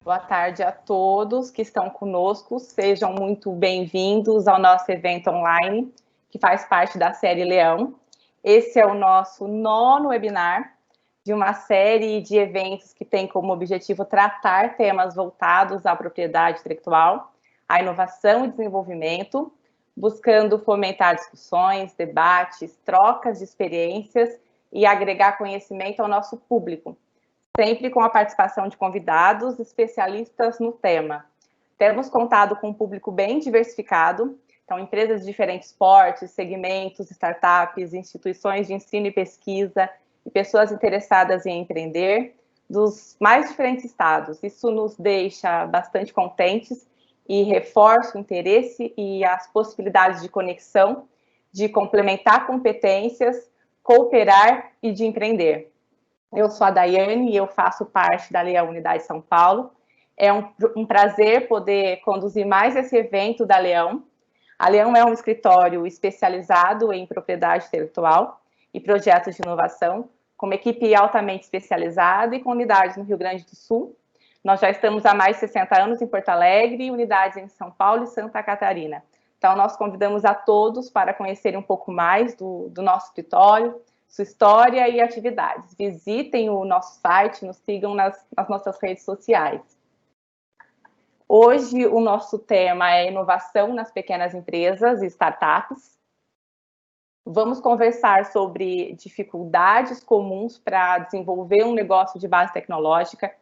Boa tarde a todos que estão conosco, sejam muito bem-vindos ao nosso evento online, que faz parte da série Leão. Esse é o nosso 9º webinar de uma série de eventos que tem como objetivo tratar temas voltados à propriedade intelectual, à inovação e desenvolvimento, buscando fomentar discussões, debates, trocas de experiências e agregar conhecimento ao nosso público, sempre com a participação de convidados especialistas no tema. Temos contado com um público bem diversificado, então empresas de diferentes portes, segmentos, startups, instituições de ensino e pesquisa e pessoas interessadas em empreender dos mais diferentes estados. Isso nos deixa bastante contentes e reforça o interesse e as possibilidades de conexão, de complementar competências, cooperar e de empreender. Eu sou a Daiane e eu faço parte da Leão Unidade São Paulo. É um prazer poder conduzir mais esse evento da Leão. A Leão é um escritório especializado em propriedade intelectual e projetos de inovação, com uma equipe altamente especializada e com unidades no Rio Grande do Sul. Nós já estamos há mais de 60 anos em Porto Alegre e unidades em São Paulo e Santa Catarina. Então, nós convidamos a todos para conhecerem um pouco mais do nosso escritório, sua história e atividades. Visitem o nosso site, nos sigam nas nossas redes sociais. Hoje, o nosso tema é inovação nas pequenas empresas e startups. Vamos conversar sobre dificuldades comuns para desenvolver um negócio de base tecnológica,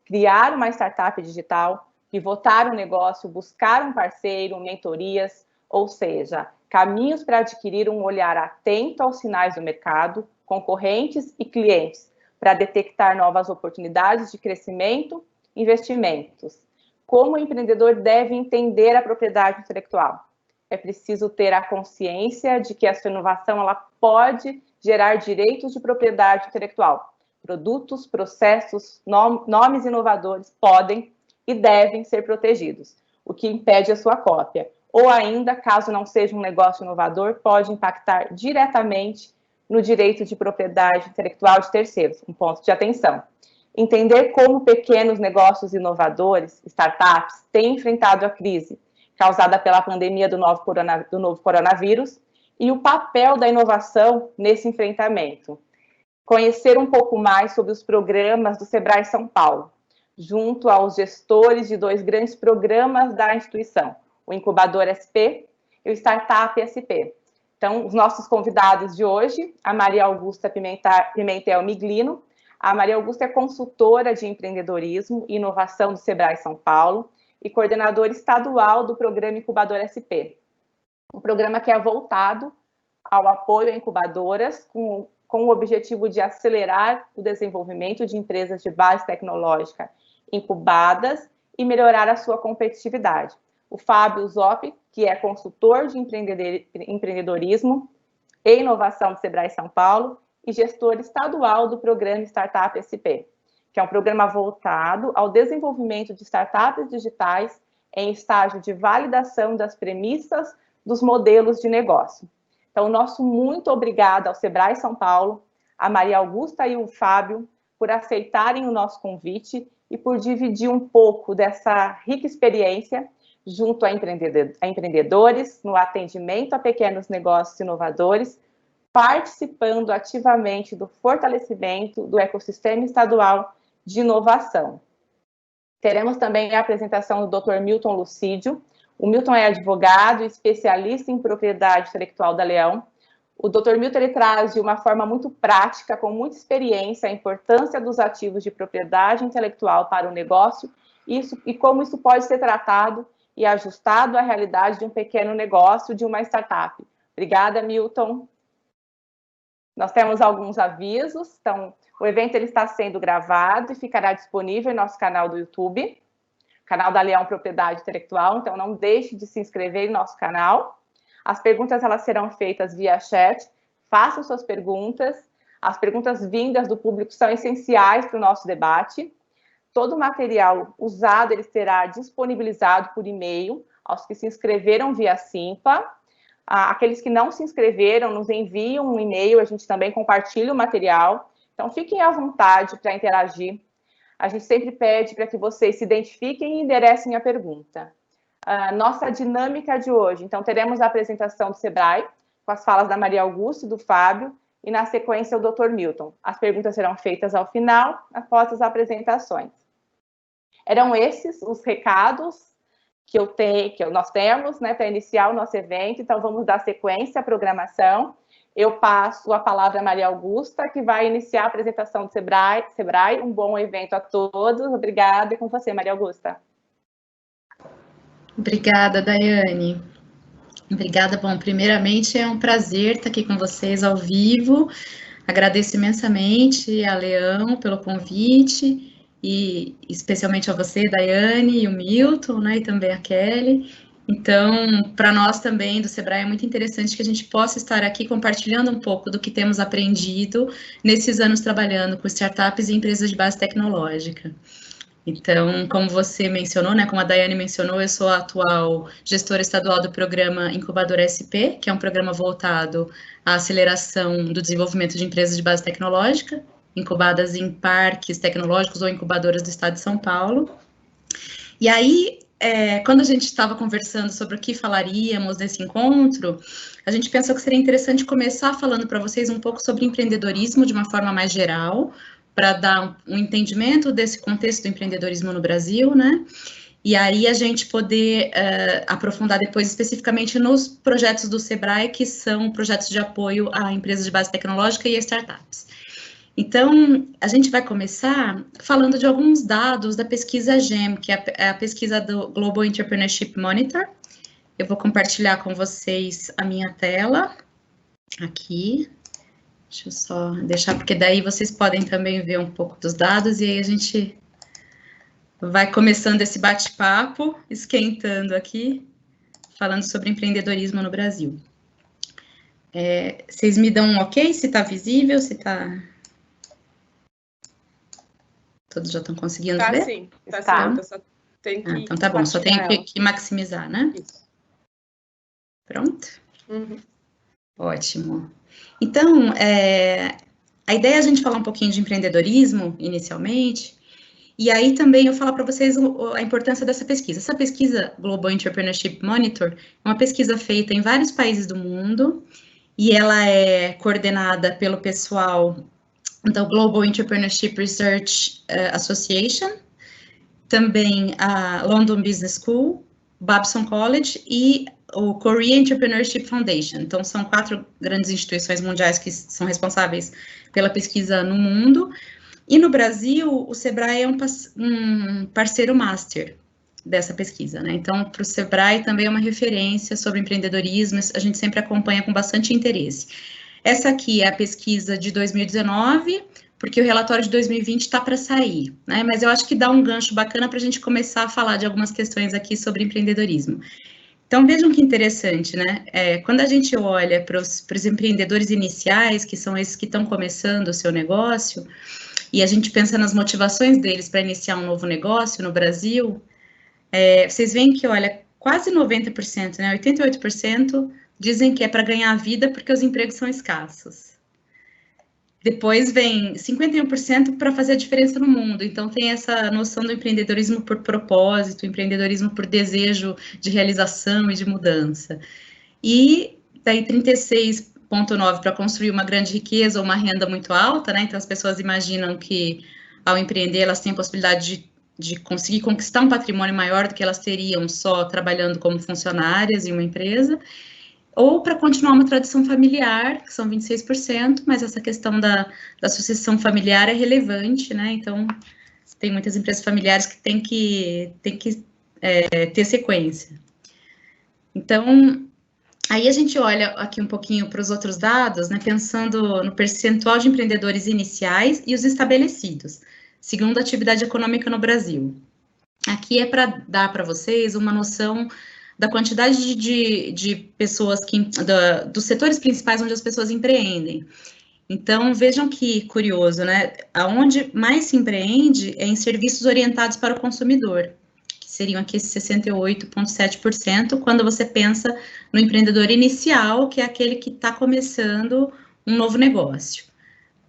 criar uma startup digital, pivotar um negócio, buscar um parceiro, mentorias, ou seja, caminhos para adquirir um olhar atento aos sinais do mercado, concorrentes e clientes, para detectar novas oportunidades de crescimento e investimentos. Como o empreendedor deve entender a propriedade intelectual? É preciso ter a consciência de que essa inovação ela pode gerar direitos de propriedade intelectual. Produtos, processos, nomes inovadores podem e devem ser protegidos, o que impede a sua cópia. Ou ainda, caso não seja um negócio inovador, pode impactar diretamente no direito de propriedade intelectual de terceiros. Um ponto de atenção. Entender como pequenos negócios inovadores, startups, têm enfrentado a crise causada pela pandemia do novo coronavírus e o papel da inovação nesse enfrentamento. Conhecer um pouco mais sobre os programas do Sebrae São Paulo, junto aos gestores de 2 grandes programas da instituição, o Incubador SP e o Startup SP. Então, os nossos convidados de hoje, a Maria Augusta Pimentel Miglino. A Maria Augusta é consultora de empreendedorismo e inovação do Sebrae São Paulo e coordenadora estadual do programa Incubador SP. Um programa que é voltado ao apoio a incubadoras com o objetivo de acelerar o desenvolvimento de empresas de base tecnológica incubadas e melhorar a sua competitividade. O Fábio Zoppi, que é consultor de empreendedorismo e inovação do Sebrae São Paulo e gestor estadual do programa Startup SP, que é um programa voltado ao desenvolvimento de startups digitais em estágio de validação das premissas dos modelos de negócio. Então, nosso muito obrigado ao Sebrae São Paulo, a Maria Augusta e o Fábio, por aceitarem o nosso convite e por dividir um pouco dessa rica experiência junto a empreendedores, no atendimento a pequenos negócios inovadores, participando ativamente do fortalecimento do ecossistema estadual de inovação. Teremos também a apresentação do Dr. Milton Lucídio. O Milton é advogado e especialista em propriedade intelectual da Leão. O Dr. Milton ele traz de uma forma muito prática, com muita experiência, a importância dos ativos de propriedade intelectual para o negócio e como isso pode ser tratado e ajustado à realidade de um pequeno negócio, de uma startup. Obrigada, Milton. Nós temos alguns avisos. Então, o evento ele está sendo gravado e ficará disponível em nosso canal do YouTube, canal da Leão Propriedade Intelectual, então não deixe de se inscrever em nosso canal. As perguntas elas serão feitas via chat, façam suas perguntas, as perguntas vindas do público são essenciais para o nosso debate. Todo o material usado ele será disponibilizado por e-mail aos que se inscreveram via Simpa. Aqueles que não se inscreveram, nos enviam um e-mail, a gente também compartilha o material. Então, fiquem à vontade para interagir. a gente sempre pede para que vocês se identifiquem e enderecem a pergunta. Nossa dinâmica de hoje, então, teremos a apresentação do Sebrae, com as falas da Maria Augusta e do Fábio, e na sequência o Dr. Milton. As perguntas serão feitas ao final, após as apresentações. Eram esses os recados que nós temos, né, para iniciar o nosso evento. Então, vamos dar sequência à programação. Eu passo a palavra a Maria Augusta, que vai iniciar a apresentação do Sebrae. Um bom evento a todos. Obrigada. E com você, Maria Augusta. Obrigada, Daiane. Obrigada. Bom, primeiramente é um prazer estar aqui com vocês ao vivo. Agradeço imensamente a Leão pelo convite e especialmente a você, Daiane, e o Milton, né, e também a Kelly. Então, para nós também do Sebrae é muito interessante que a gente possa estar aqui compartilhando um pouco do que temos aprendido nesses anos trabalhando com startups e empresas de base tecnológica. Então, como você mencionou, né, como a Daiane mencionou, eu sou a atual gestora estadual do programa Incubadora SP, que é um programa voltado à aceleração do desenvolvimento de empresas de base tecnológica, incubadas em parques tecnológicos ou incubadoras do estado de São Paulo. E aí, quando a gente estava conversando sobre o que falaríamos nesse encontro, a gente pensou que seria interessante começar falando para vocês um pouco sobre empreendedorismo de uma forma mais geral, para dar um entendimento desse contexto do empreendedorismo no Brasil, né? E aí a gente poder aprofundar depois especificamente nos projetos do Sebrae, que são projetos de apoio a empresas de base tecnológica e a startups. Então, a gente vai começar falando de alguns dados da pesquisa GEM, que é a pesquisa do Global Entrepreneurship Monitor. Eu vou compartilhar com vocês a minha tela, aqui. Deixa eu só deixar, porque daí vocês podem também ver um pouco dos dados, e aí a gente vai começando esse bate-papo, esquentando aqui, falando sobre empreendedorismo no Brasil. Vocês me dão um ok, se está visível, se está... Todos já estão conseguindo ver? Tá sim, tá certo, só tem que... então tá bom, só tenho que maximizar, né? Isso. Pronto? Ótimo. Então, a ideia é a gente falar um pouquinho de empreendedorismo, inicialmente, e aí também eu falar para vocês a importância dessa pesquisa. Essa pesquisa Global Entrepreneurship Monitor é uma pesquisa feita em vários países do mundo, e ela é coordenada pelo pessoal da Global Entrepreneurship Research Association, também a London Business School, Babson College e o Korea Entrepreneurship Foundation. Então, são 4 grandes instituições mundiais que são responsáveis pela pesquisa no mundo. E no Brasil, o Sebrae é um parceiro master dessa pesquisa, né? Então, para o Sebrae também é uma referência sobre empreendedorismo, a gente sempre acompanha com bastante interesse. Essa aqui é a pesquisa de 2019, porque o relatório de 2020 está para sair, né? Mas eu acho que dá um gancho bacana para a gente começar a falar de algumas questões aqui sobre empreendedorismo. Então, vejam que interessante, né? Quando a gente olha para os empreendedores iniciais, que são esses que estão começando o seu negócio, e a gente pensa nas motivações deles para iniciar um novo negócio no Brasil, vocês veem que, olha, quase 90%, né? 88% dizem que é para ganhar a vida porque os empregos são escassos. Depois vem 51% para fazer a diferença no mundo. Então, tem essa noção do empreendedorismo por propósito, empreendedorismo por desejo de realização e de mudança. E daí 36,9% para construir uma grande riqueza ou uma renda muito alta, né? Então, as pessoas imaginam que, ao empreender, elas têm a possibilidade de conseguir conquistar um patrimônio maior do que elas teriam só trabalhando como funcionárias em uma empresa, ou para continuar uma tradição familiar, que são 26%, mas essa questão da sucessão familiar é relevante, né? Então, tem muitas empresas familiares que têm que ter sequência. Então, aí a gente olha aqui um pouquinho para os outros dados, né? Pensando no percentual de empreendedores iniciais e os estabelecidos, segundo a atividade econômica no Brasil. Aqui é para dar para vocês uma noção da quantidade de pessoas dos setores principais onde as pessoas empreendem. Então, vejam que curioso, né? Aonde mais se empreende é em serviços orientados para o consumidor, que seriam aqui esses 68,7%, quando você pensa no empreendedor inicial, que é aquele que está começando um novo negócio.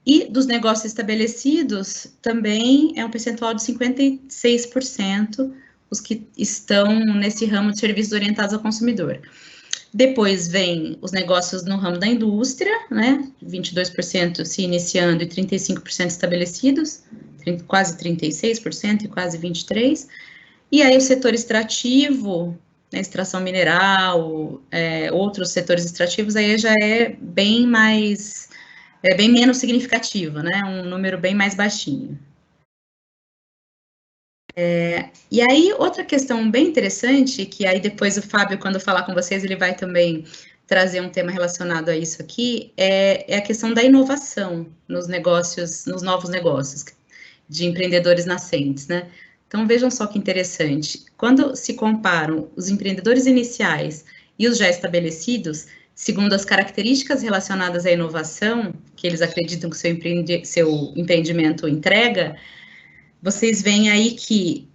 E dos negócios estabelecidos, também é um percentual de 56% os que estão nesse ramo de serviços orientados ao consumidor. Depois vem os negócios no ramo da indústria, né, 22% se iniciando e 35% estabelecidos, quase 36% e quase 23%. E aí o setor extrativo, né, extração mineral, outros setores extrativos, aí já é bem menos significativo, né, um número bem mais baixinho. E aí, outra questão bem interessante, que aí depois o Fábio, quando falar com vocês, ele vai também trazer um tema relacionado a isso aqui, é a questão da inovação nos negócios, nos novos negócios de empreendedores nascentes, né? Então, vejam só que interessante, quando se comparam os empreendedores iniciais e os já estabelecidos, segundo as características relacionadas à inovação, que eles acreditam que seu empreendimento entrega, vocês veem aí que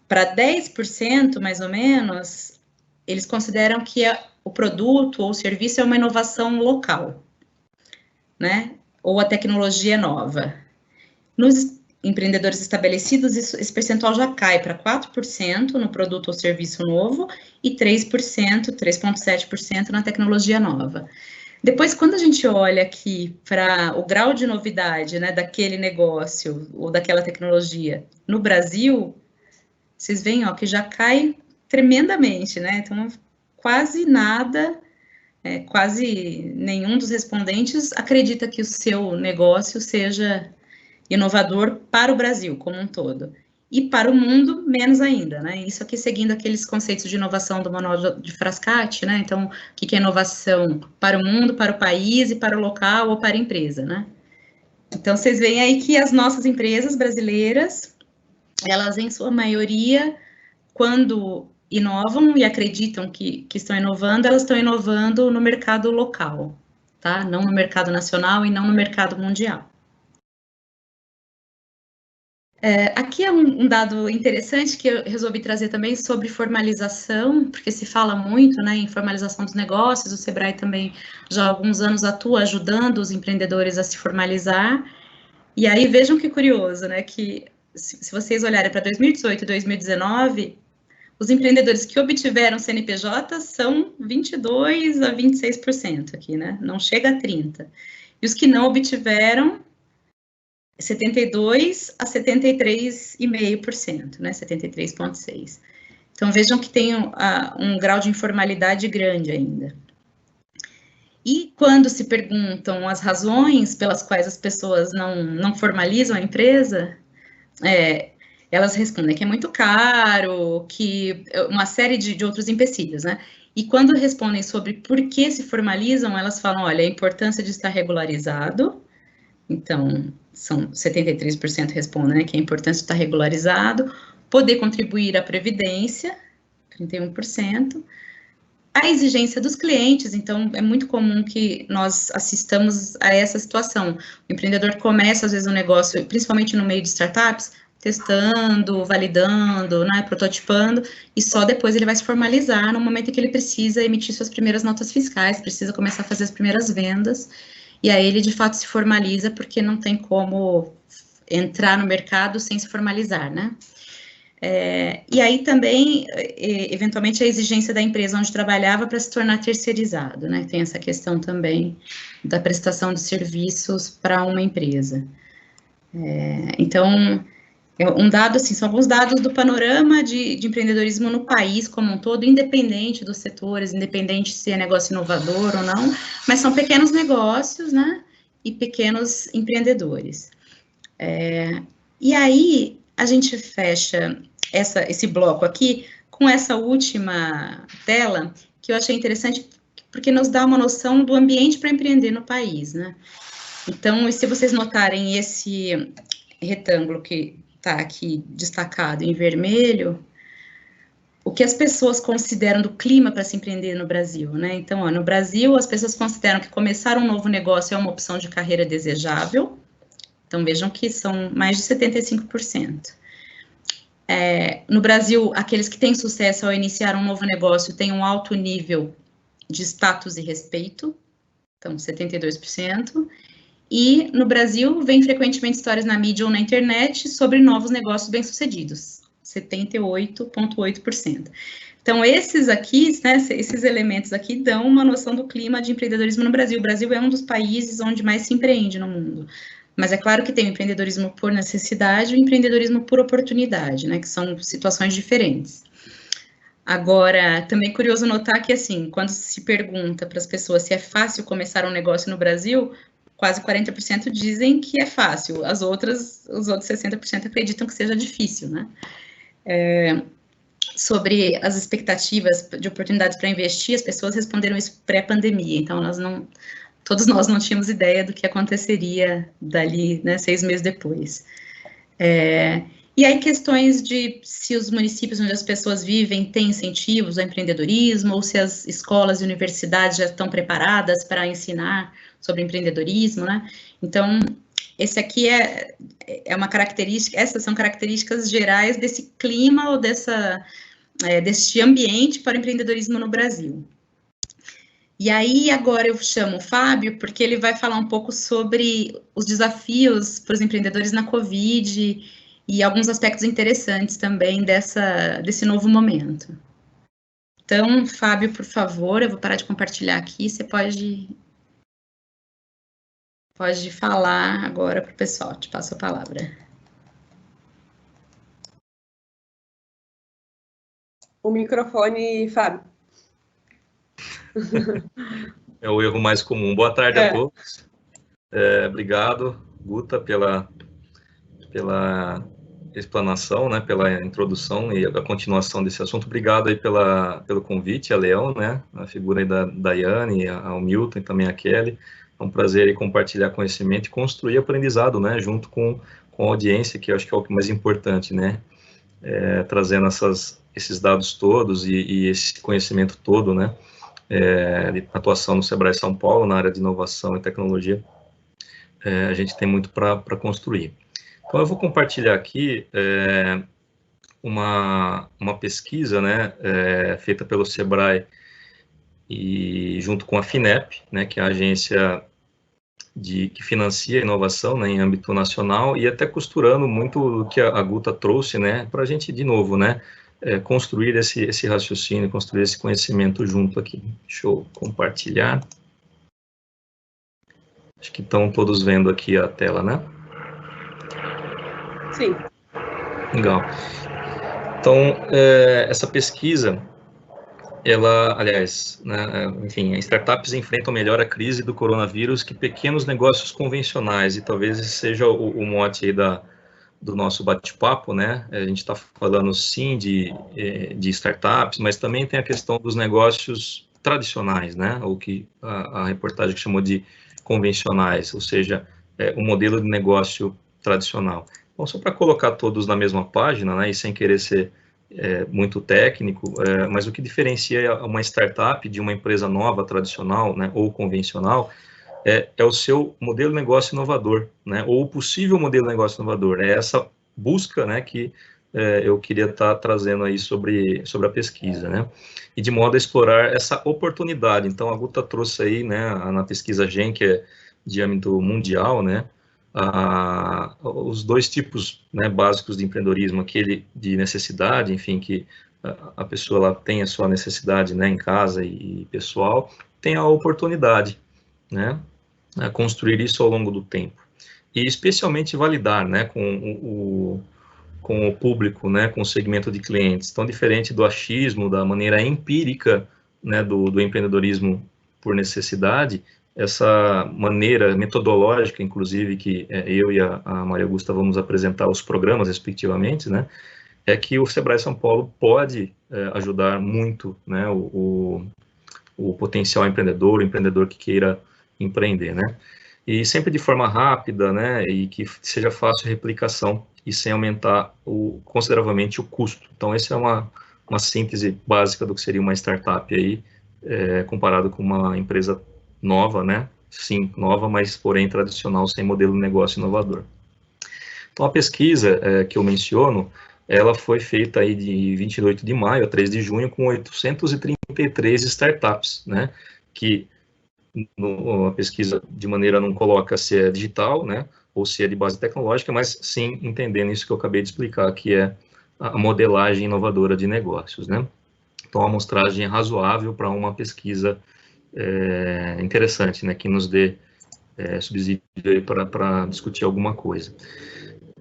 para 10%, mais ou menos, eles consideram que o produto ou o serviço é uma inovação local, né? Ou a tecnologia nova. Nos empreendedores estabelecidos, esse percentual já cai para 4% no produto ou serviço novo e 3,7% na tecnologia nova. Depois, quando a gente olha aqui para o grau de novidade, né, daquele negócio ou daquela tecnologia no Brasil, vocês veem, ó, que já cai tremendamente, né? Então, quase nada, quase nenhum dos respondentes acredita que o seu negócio seja inovador para o Brasil como um todo. E para o mundo, menos ainda, né? Isso aqui seguindo aqueles conceitos de inovação do Manual de Frascati, né? Então, o que é inovação para o mundo, para o país e para o local ou para a empresa, né? Então, vocês veem aí que as nossas empresas brasileiras, elas, em sua maioria, quando inovam e acreditam que estão inovando, elas estão inovando no mercado local, tá? Não no mercado nacional e não no mercado mundial. Aqui é um dado interessante que eu resolvi trazer também sobre formalização, porque se fala muito, né, em formalização dos negócios, o Sebrae também já há alguns anos atua ajudando os empreendedores a se formalizar, e aí vejam que curioso, né, que se vocês olharem para 2018 e 2019, os empreendedores que obtiveram CNPJ são 22% a 26% aqui, né, não chega a 30%, e os que não obtiveram 72% a 73,5%, né, 73,6%. Então, vejam que tem um grau de informalidade grande ainda. E quando se perguntam as razões pelas quais as pessoas não formalizam a empresa, elas respondem que é muito caro, que uma série de outros empecilhos, né? E quando respondem sobre por que se formalizam, elas falam, olha, a importância de estar regularizado. Então, são 73% respondem, né, que é importante estar regularizado, poder contribuir à previdência, 31%, a exigência dos clientes, então, é muito comum que nós assistamos a essa situação. O empreendedor começa, às vezes, um negócio, principalmente no meio de startups, testando, validando, né, prototipando, e só depois ele vai se formalizar no momento em que ele precisa emitir suas primeiras notas fiscais, precisa começar a fazer as primeiras vendas, e aí ele, de fato, se formaliza, porque não tem como entrar no mercado sem se formalizar, né? E aí também, eventualmente, a exigência da empresa onde trabalhava para se tornar terceirizado, né? Tem essa questão também da prestação de serviços para uma empresa. Então, um dado, assim, são alguns dados do panorama de empreendedorismo no país como um todo, independente dos setores, independente se é negócio inovador ou não, mas são pequenos negócios, né, e pequenos empreendedores. E aí, a gente fecha esse bloco aqui com essa última tela, que eu achei interessante, porque nos dá uma noção do ambiente para empreender no país, né. Então, se vocês notarem esse retângulo que está aqui destacado em vermelho, o que as pessoas consideram do clima para se empreender no Brasil, né? Então, no Brasil, as pessoas consideram que começar um novo negócio é uma opção de carreira desejável. Então, vejam que são mais de 75%. No Brasil, aqueles que têm sucesso ao iniciar um novo negócio têm um alto nível de status e respeito, então, 72%. E no Brasil, vem frequentemente histórias na mídia ou na internet sobre novos negócios bem-sucedidos, 78,8%. Então, esses aqui, né, esses elementos aqui dão uma noção do clima de empreendedorismo no Brasil. O Brasil é um dos países onde mais se empreende no mundo. Mas é claro que tem o empreendedorismo por necessidade e o empreendedorismo por oportunidade, né, que são situações diferentes. Agora, também é curioso notar que, assim, quando se pergunta para as pessoas se é fácil começar um negócio no Brasil, quase 40% dizem que é fácil, os outros 60% acreditam que seja difícil, né? Sobre as expectativas de oportunidades para investir, as pessoas responderam isso pré-pandemia, então todos nós não tínhamos ideia do que aconteceria dali, né, 6 meses depois. E aí questões de se os municípios onde as pessoas vivem têm incentivos ao empreendedorismo, ou se as escolas e universidades já estão preparadas para ensinar sobre empreendedorismo, né? Então, esse aqui é uma característica, essas são características gerais desse clima ou deste ambiente para o empreendedorismo no Brasil. E aí, agora eu chamo o Fábio, porque ele vai falar um pouco sobre os desafios para os empreendedores na Covid e alguns aspectos interessantes também desse novo momento. Então, Fábio, por favor, eu vou parar de compartilhar aqui, você pode falar agora para o pessoal, te passo a palavra. O microfone, Fábio. É o erro mais comum. Boa tarde a todos. Obrigado, Guta, pela explanação, né, pela introdução e a continuação desse assunto. Obrigado aí pelo convite, a Leão, né, a figura aí da Daiane, ao Milton e também a Kelly. É um prazer aí compartilhar conhecimento e construir aprendizado, né, junto com a audiência, que eu acho que é o mais importante, né, trazendo esses dados todos e esse conhecimento todo, né, de atuação no Sebrae São Paulo, na área de inovação e tecnologia. A gente tem muito para construir. Então, eu vou compartilhar aqui uma pesquisa, né, feita pelo Sebrae e junto com a FINEP, né, que é a agência que financia a inovação, né, em âmbito nacional, e até costurando muito do que a Guta trouxe, né, para a gente, de novo, né, construir esse raciocínio, construir esse conhecimento junto aqui. Deixa eu compartilhar. Acho que estão todos vendo aqui a tela, né? Sim. Legal. Então, essa pesquisa, ela, aliás, né, enfim, as startups enfrentam melhor a crise do coronavírus que pequenos negócios convencionais, e talvez esse seja o mote aí do nosso bate-papo, né? A gente está falando, sim, de startups, mas também tem a questão dos negócios tradicionais, né? O que a reportagem chamou de convencionais, ou seja, o modelo de negócio tradicional. Então, só para colocar todos na mesma página, né, e sem querer ser muito técnico, mas o que diferencia uma startup de uma empresa nova, tradicional, né, ou convencional, é o seu modelo de negócio inovador, né, ou o possível modelo de negócio inovador. É essa busca, né, que eu queria estar trazendo aí sobre a pesquisa, né, e de modo a explorar essa oportunidade. Então, a Guta trouxe aí, né, na pesquisa GEM, que é de âmbito mundial, né, os dois tipos, né, básicos de empreendedorismo, aquele de necessidade, enfim, que a pessoa lá tem a sua necessidade, né, em casa e pessoal, tem a oportunidade, né, construir isso ao longo do tempo, e especialmente validar, né, com o público, né, com o segmento de clientes. Então, diferente do achismo, da maneira empírica, né, do empreendedorismo por necessidade, essa maneira metodológica, inclusive, que eu e a Maria Augusta vamos apresentar os programas, respectivamente, né, é que o Sebrae São Paulo pode ajudar muito, né, o potencial empreendedor, o empreendedor que queira empreender, né, e sempre de forma rápida, né, e que seja fácil a replicação e sem aumentar consideravelmente o custo. Então, essa é uma síntese básica do que seria uma startup aí, comparado com uma empresa nova, né? Sim, nova, mas porém tradicional, sem modelo de negócio inovador. Então, a pesquisa que eu menciono, ela foi feita aí de 28 de maio a 3 de junho com 833 startups, né? Que a pesquisa de maneira não coloca se é digital, né, ou se é de base tecnológica, mas sim entendendo isso que eu acabei de explicar, que é a modelagem inovadora de negócios, né. Então, a amostragem é razoável para uma pesquisa interessante, né, que nos dê subsídio para discutir alguma coisa.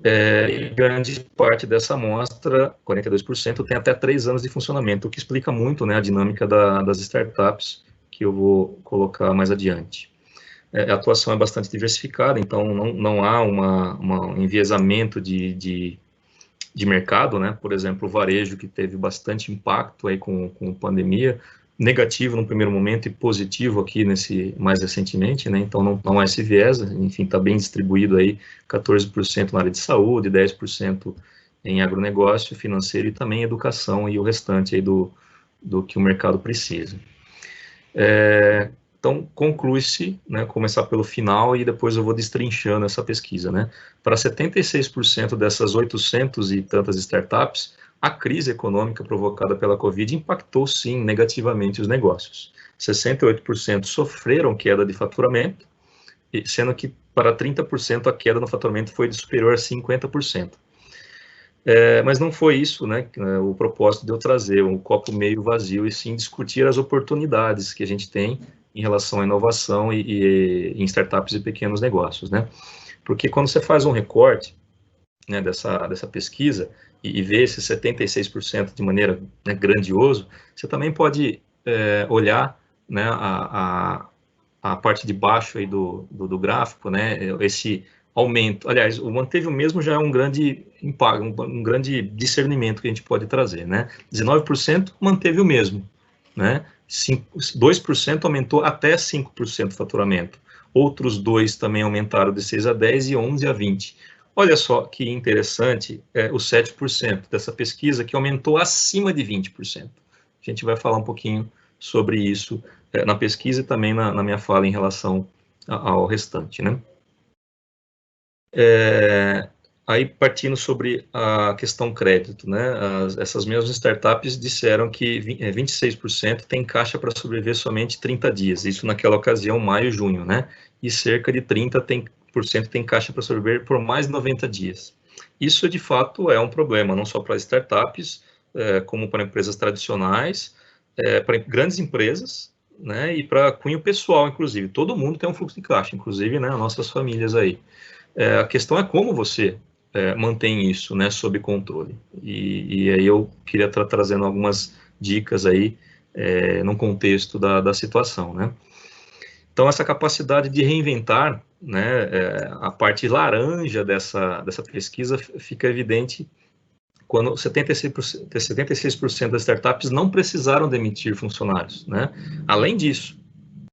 E grande parte dessa amostra, 42%, tem até 3 anos de funcionamento, o que explica muito, né, a dinâmica das startups, que eu vou colocar mais adiante. A atuação é bastante diversificada, então não há um enviesamento de mercado, né? Por exemplo, o varejo, que teve bastante impacto aí com a pandemia, negativo no primeiro momento e positivo aqui mais recentemente, né? Então não há esse viés, enfim, está bem distribuído aí, 14% na área de saúde, 10% em agronegócio, financeiro e também educação, e o restante aí do que o mercado precisa. Então, conclui-se, né, começar pelo final e depois eu vou destrinchando essa pesquisa, né? Para 76% dessas 800 e tantas startups, a crise econômica provocada pela Covid impactou, sim, negativamente os negócios. 68% sofreram queda de faturamento, sendo que para 30% a queda no faturamento foi de superior a 50%. Mas não foi isso, né, o propósito de eu trazer um copo meio vazio, e sim discutir as oportunidades que a gente tem em relação à inovação e em startups e pequenos negócios, né? Porque quando você faz um recorte, né, dessa pesquisa e vê esses 76% de maneira, né, grandioso, você também pode olhar, né, a parte de baixo aí do gráfico, né, esse aumento. Aliás, o manteve o mesmo já é um grande impacto, um grande discernimento que a gente pode trazer, né? 19% manteve o mesmo, né? 2% aumentou até 5% do faturamento. Outros 2 também aumentaram de 6 a 10 e 11 a 20. Olha só que interessante, os 7% dessa pesquisa que aumentou acima de 20%. A gente vai falar um pouquinho sobre isso na pesquisa e também na minha fala em relação ao restante, né? Aí, partindo sobre a questão crédito, né? Essas mesmas startups disseram que 26% tem caixa para sobreviver somente 30 dias, isso naquela ocasião, maio e junho, né? E cerca de 30% tem caixa para sobreviver por mais de 90 dias. Isso, de fato, é um problema, não só para startups, como para empresas tradicionais, para grandes empresas, né? E para cunho pessoal, inclusive. Todo mundo tem um fluxo de caixa, inclusive, né, nossas famílias aí. A questão é como você mantém isso, né, sob controle. E aí eu queria estar trazendo algumas dicas aí no contexto da situação, né. Então, essa capacidade de reinventar, né, a parte laranja dessa pesquisa fica evidente quando 76% das startups não precisaram demitir funcionários, né. Além disso,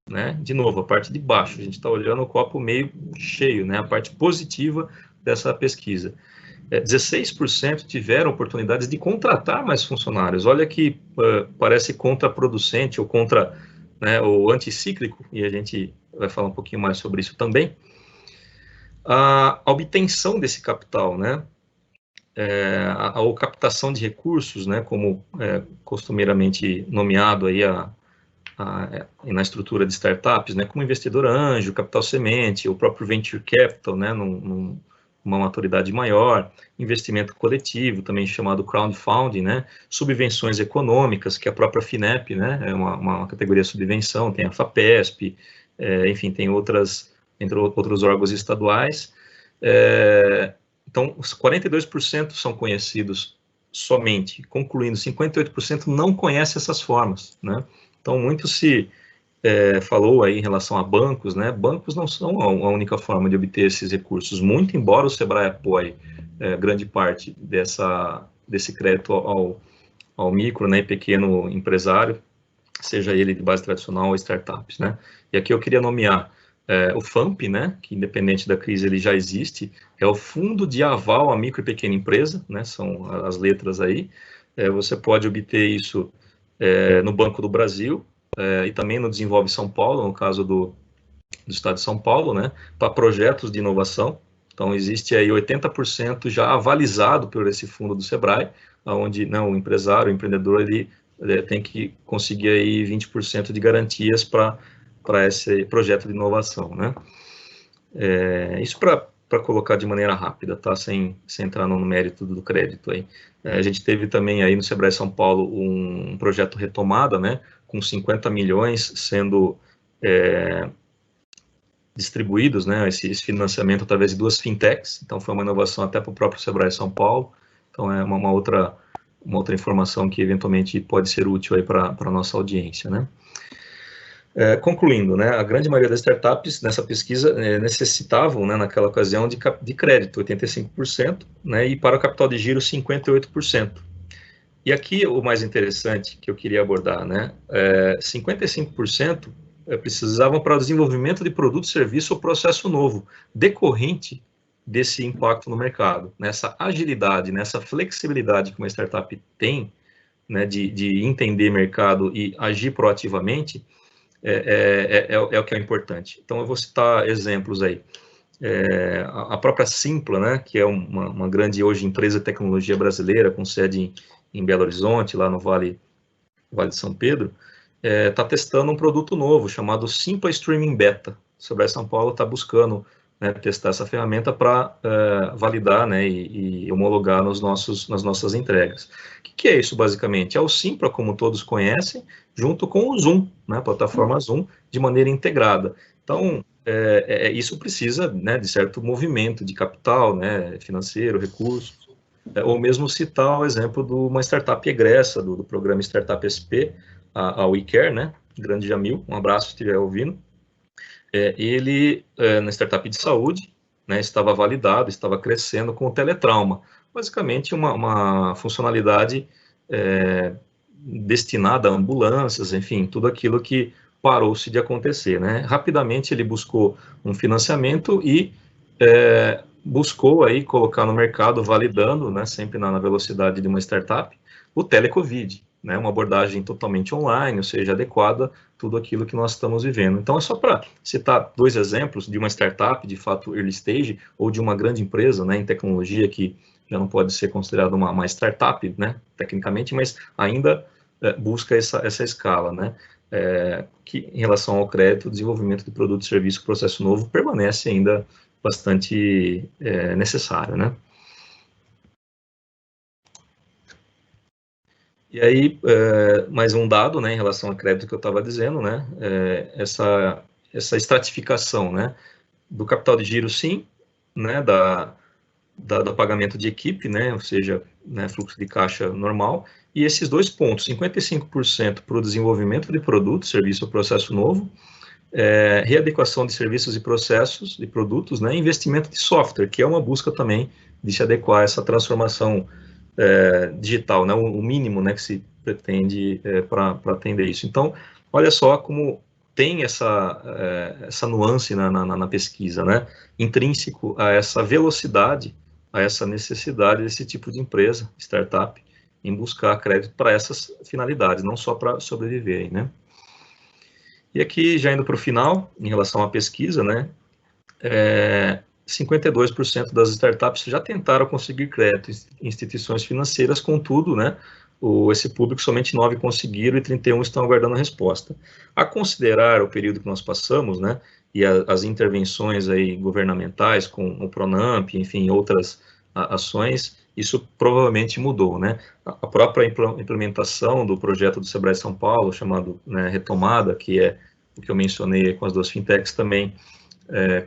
né, de novo, a parte de baixo, a gente está olhando o copo meio cheio, né, a parte positiva dessa pesquisa. 16% tiveram oportunidades de contratar mais funcionários. Olha que parece contraproducente ou ou anticíclico, e a gente vai falar um pouquinho mais sobre isso também. A obtenção desse capital, né, ou captação de recursos, né, como costumeiramente nomeado aí na estrutura de startups, né, como investidor anjo, capital semente, o próprio venture capital, né, numa maturidade maior, investimento coletivo, também chamado crowdfunding, né, subvenções econômicas, que a própria FINEP, né, é uma categoria de subvenção, tem a FAPESP, enfim, tem entre outros órgãos estaduais. Então, os 42% são conhecidos somente, concluindo, 58% não conhecem essas formas, né. Então, muito se falou aí em relação a bancos, né? Bancos não são a única forma de obter esses recursos, muito embora o Sebrae apoie grande parte desse crédito ao micro, né, e pequeno empresário, seja ele de base tradicional ou startups, né? E aqui eu queria nomear o FAMP, né, que independente da crise ele já existe, é o Fundo de Aval à Micro e Pequena Empresa, né, são as letras aí. Você pode obter isso no Banco do Brasil, e também no Desenvolve São Paulo, no caso do Estado de São Paulo, né, para projetos de inovação. Então, existe aí 80% já avalizado por esse fundo do Sebrae, onde o empresário, o empreendedor, ele tem que conseguir aí 20% de garantias para para esse projeto de inovação, né? Isso para colocar de maneira rápida, tá? Sem entrar no mérito do crédito aí. A gente teve também aí no Sebrae São Paulo um projeto retomada, né? Com 50 milhões sendo distribuídos, né? Esse financiamento através de 2 fintechs. Então foi uma inovação até para o próprio Sebrae São Paulo. Então é uma outra informação que eventualmente pode ser útil aí para a nossa audiência, né? Concluindo, né, a grande maioria das startups nessa pesquisa necessitavam, né, naquela ocasião, de crédito, 85%, né, e para o capital de giro, 58%. E aqui o mais interessante que eu queria abordar, né, 55% precisavam para o desenvolvimento de produto, serviço ou processo novo, decorrente desse impacto no mercado, nessa agilidade, nessa flexibilidade que uma startup tem, né, de entender mercado e agir proativamente, é o que é importante. Então, eu vou citar exemplos aí. A própria Simpla, né, que é uma grande, hoje, empresa de tecnologia brasileira, com sede em Belo Horizonte, lá no Vale de São Pedro, está testando um produto novo, chamado Simpla Streaming Beta. O Sebrae São Paulo está buscando, né, testar essa ferramenta para validar, né, e homologar nas nossas entregas. O que é isso, basicamente? É o Simpla, como todos conhecem, junto com o Zoom, né, a plataforma Zoom, de maneira integrada. Então, isso precisa, né, de certo movimento de capital, né, financeiro, recursos, ou mesmo citar o exemplo de uma startup egressa do programa Startup SP, a WeCare, né, grande Jamil, um abraço se estiver ouvindo. Ele, na startup de saúde, né, estava validado, estava crescendo com o teletrauma. Basicamente, uma funcionalidade destinada a ambulâncias, enfim, tudo aquilo que parou-se de acontecer, né? Rapidamente, ele buscou um financiamento e buscou aí colocar no mercado, validando, né, sempre na velocidade de uma startup, o telecovid, né, uma abordagem totalmente online, ou seja, adequada a tudo aquilo que nós estamos vivendo. Então, é só para citar 2 exemplos de uma startup, de fato, early stage, ou de uma grande empresa, né, em tecnologia, que já não pode ser considerada uma startup, né, tecnicamente, mas ainda busca essa escala, né, que em relação ao crédito, desenvolvimento de produto, serviço, processo novo, permanece ainda bastante necessário, né. E aí, mais um dado, né, em relação ao crédito que eu estava dizendo, né, essa estratificação, né, do capital de giro, sim, né, do pagamento de equipe, né, ou seja, né, fluxo de caixa normal, e esses 2 pontos, 55% para o desenvolvimento de produto, serviço ou processo novo, readequação de serviços e processos, de produtos, né, investimento de software, que é uma busca também de se adequar a essa transformação digital, né, o mínimo, né, que se pretende para atender isso. Então, olha só como tem essa nuance na pesquisa, né, intrínseco a essa velocidade, a essa necessidade desse tipo de empresa, startup, em buscar crédito para essas finalidades, não só para sobreviverem, né. E aqui, já indo para o final, em relação à pesquisa, né, 52% das startups já tentaram conseguir crédito em instituições financeiras, contudo, né, esse público, somente 9 conseguiram e 31 estão aguardando a resposta. A considerar o período que nós passamos, né, e as intervenções aí governamentais, com o Pronamp, enfim, outras ações, isso provavelmente mudou, né. A própria implementação do projeto do Sebrae São Paulo, chamado, né, Retomada, que é o que eu mencionei com as 2 fintechs também,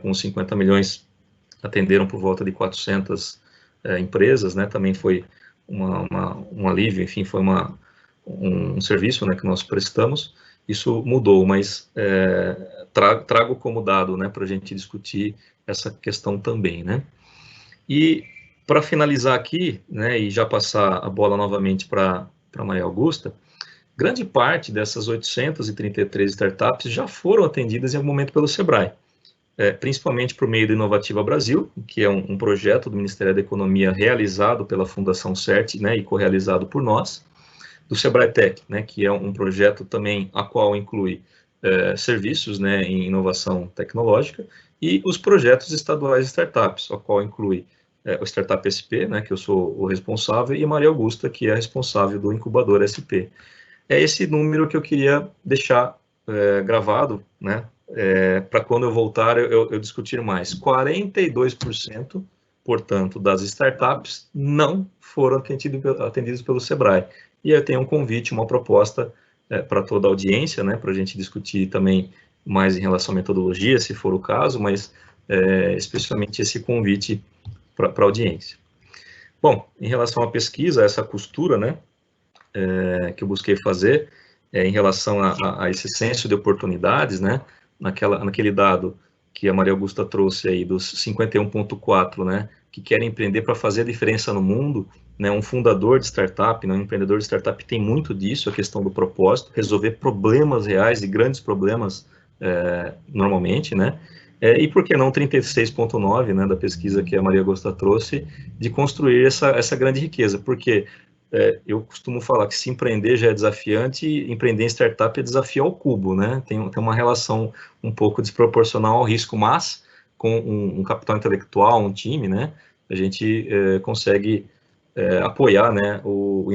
com 50 milhões, atenderam por volta de 400 empresas, né, também foi um alívio, enfim, foi um serviço, né, que nós prestamos. Isso mudou, mas trago como dado, né, para a gente discutir essa questão também, né. E para finalizar aqui, né, e já passar a bola novamente para Maria Augusta, grande parte dessas 833 startups já foram atendidas em algum momento pelo Sebrae. Principalmente por meio do Inovativa Brasil, que é um projeto do Ministério da Economia realizado pela Fundação CERT, né, e co-realizado por nós, do Sebrae Tech, né, que é um projeto também a qual inclui serviços, né, em inovação tecnológica, e os projetos estaduais de startups, a qual inclui o Startup SP, né, que eu sou o responsável, e a Maria Augusta, que é a responsável do Incubador SP. É esse número que eu queria deixar gravado, né, para quando eu voltar eu discutir mais. 42%, portanto, das startups não foram atendidas pelo Sebrae. E eu tenho um convite, uma proposta para toda a audiência, né, para a gente discutir também mais em relação à metodologia, se for o caso, mas especialmente esse convite para a audiência. Bom, em relação à pesquisa, essa costura, né, que eu busquei fazer, em relação a esse senso de oportunidades, né, naquele dado que a Maria Augusta trouxe aí, dos 51,4, né, que querem empreender para fazer a diferença no mundo, né, um fundador de startup, né, um empreendedor de startup tem muito disso, a questão do propósito, resolver problemas reais e grandes problemas normalmente, né, e por que não 36,9, né, da pesquisa que a Maria Augusta trouxe, de construir essa grande riqueza, porque eu costumo falar que se empreender já é desafiante, empreender em startup é desafio ao cubo, né? Tem uma relação um pouco desproporcional ao risco, mas com um capital intelectual, um time, né? A gente consegue apoiar, né, o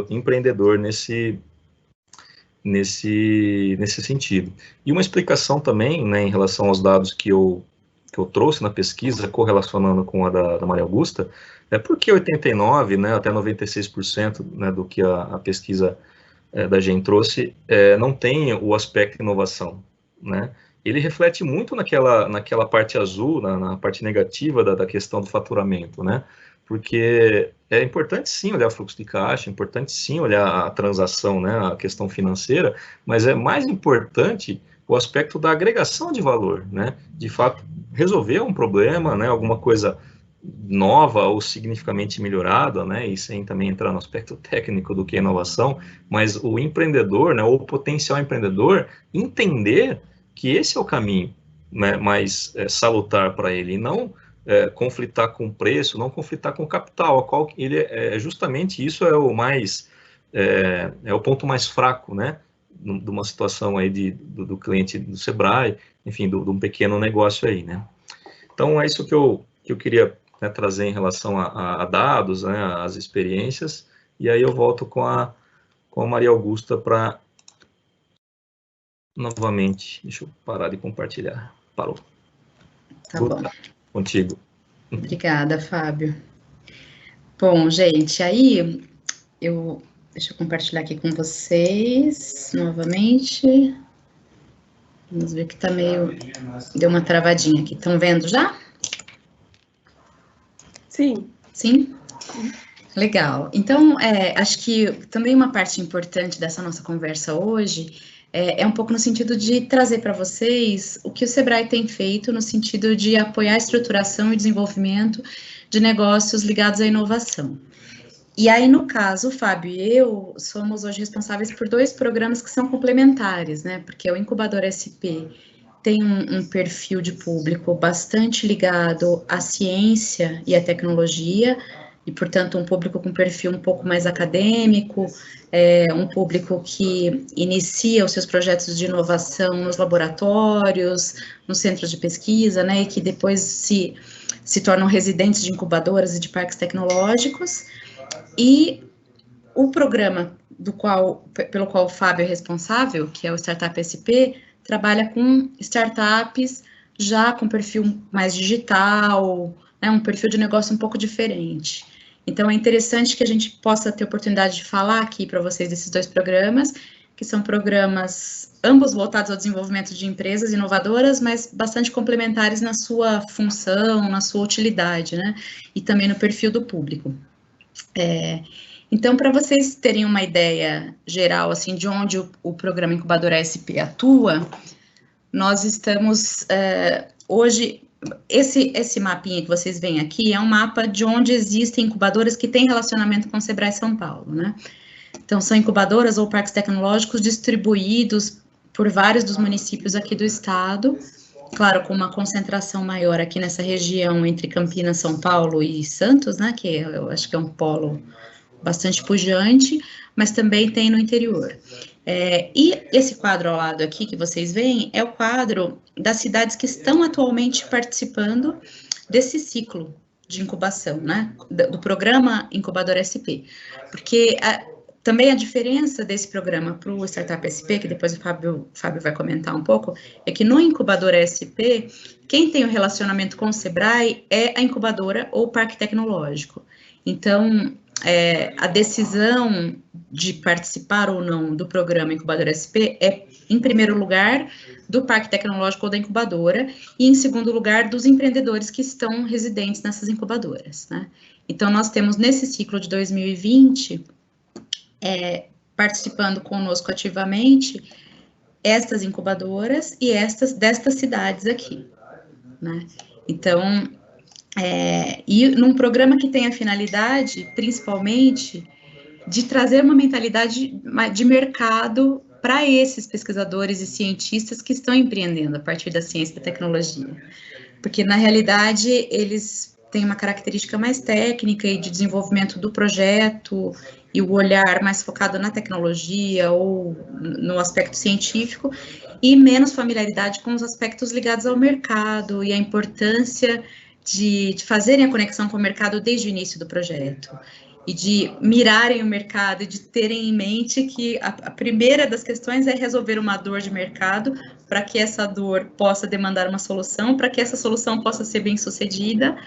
empreendedor nesse sentido. E uma explicação também, né, em relação aos dados que eu trouxe na pesquisa, correlacionando com a da Maria Augusta, porque 89%, né, até 96%, né, do que a pesquisa da GEM trouxe, não tem o aspecto inovação, né? Ele reflete muito naquela parte azul, na parte negativa da questão do faturamento, né? Porque é importante sim olhar o fluxo de caixa, é importante sim olhar a transação, né, a questão financeira, mas é mais importante o aspecto da agregação de valor, né? De fato, resolver um problema, né, alguma coisa nova ou significativamente melhorada, né, e sem também entrar no aspecto técnico do que é inovação, mas o empreendedor, né, ou o potencial empreendedor, entender que esse é o caminho, né, mais salutar para ele, e não conflitar com o preço, não conflitar com o capital, a qual ele justamente isso é o mais, é o ponto mais fraco, né, de uma situação aí do cliente do Sebrae, enfim, de um pequeno negócio aí, né. Então, é isso que eu queria, né, trazer em relação a dados, né, as experiências, e aí eu volto com a Maria Augusta para, novamente, deixa eu parar de compartilhar. Parou. Tá bom. Contigo. Obrigada, Fábio. Bom, gente, aí deixa eu compartilhar aqui com vocês novamente. Vamos ver que tá meio... Deu uma travadinha aqui. Estão vendo já? Sim. Sim? Legal. Então, acho que também uma parte importante dessa nossa conversa hoje é um pouco no sentido de trazer para vocês o que o Sebrae tem feito no sentido de apoiar a estruturação e desenvolvimento de negócios ligados à inovação. E aí, no caso, o Fábio e eu somos hoje responsáveis por 2 programas que são complementares, né? Porque o Incubador SP tem um perfil de público bastante ligado à ciência e à tecnologia, e, portanto, um público com perfil um pouco mais acadêmico, um público que inicia os seus projetos de inovação nos laboratórios, nos centros de pesquisa, né? E que depois se tornam residentes de incubadoras e de parques tecnológicos. E o programa pelo qual o Fábio é responsável, que é o Startup SP, trabalha com startups já com perfil mais digital, né, um perfil de negócio um pouco diferente. Então, é interessante que a gente possa ter oportunidade de falar aqui para vocês desses 2 programas, que são programas ambos voltados ao desenvolvimento de empresas inovadoras, mas bastante complementares na sua função, na sua utilidade, né, e também no perfil do público. Então, para vocês terem uma ideia geral, assim, de onde o programa Incubador SP atua, nós estamos, hoje, esse mapinha que vocês veem aqui é um mapa de onde existem incubadoras que têm relacionamento com o Sebrae São Paulo, né? Então, são incubadoras ou parques tecnológicos distribuídos por vários dos municípios aqui do estado, claro, com uma concentração maior aqui nessa região entre Campinas, São Paulo e Santos, né, que eu acho que é um polo bastante pujante, mas também tem no interior. E esse quadro ao lado aqui que vocês veem é o quadro das cidades que estão atualmente participando desse ciclo de incubação, né, do programa Incubador SP, porque Também a diferença desse programa para o Startup SP, que depois o Fábio vai comentar um pouco, é que no Incubador SP, quem tem o relacionamento com o Sebrae é a incubadora ou o parque tecnológico. Então, a decisão de participar ou não do programa Incubador SP é, em primeiro lugar, do parque tecnológico ou da incubadora, e em segundo lugar, dos empreendedores que estão residentes nessas incubadoras, né? Então, nós temos nesse ciclo de 2020, participando conosco ativamente, estas incubadoras e destas cidades aqui, né? Então, e num programa que tem a finalidade, principalmente, de trazer uma mentalidade de mercado para esses pesquisadores e cientistas que estão empreendendo a partir da ciência e da tecnologia. Porque, na realidade, eles têm uma característica mais técnica e de desenvolvimento do projeto e o olhar mais focado na tecnologia ou no aspecto científico e menos familiaridade com os aspectos ligados ao mercado e a importância de fazerem a conexão com o mercado desde o início do projeto e de mirarem o mercado e de terem em mente que a primeira das questões é resolver uma dor de mercado para que essa dor possa demandar uma solução, para que essa solução possa ser bem sucedida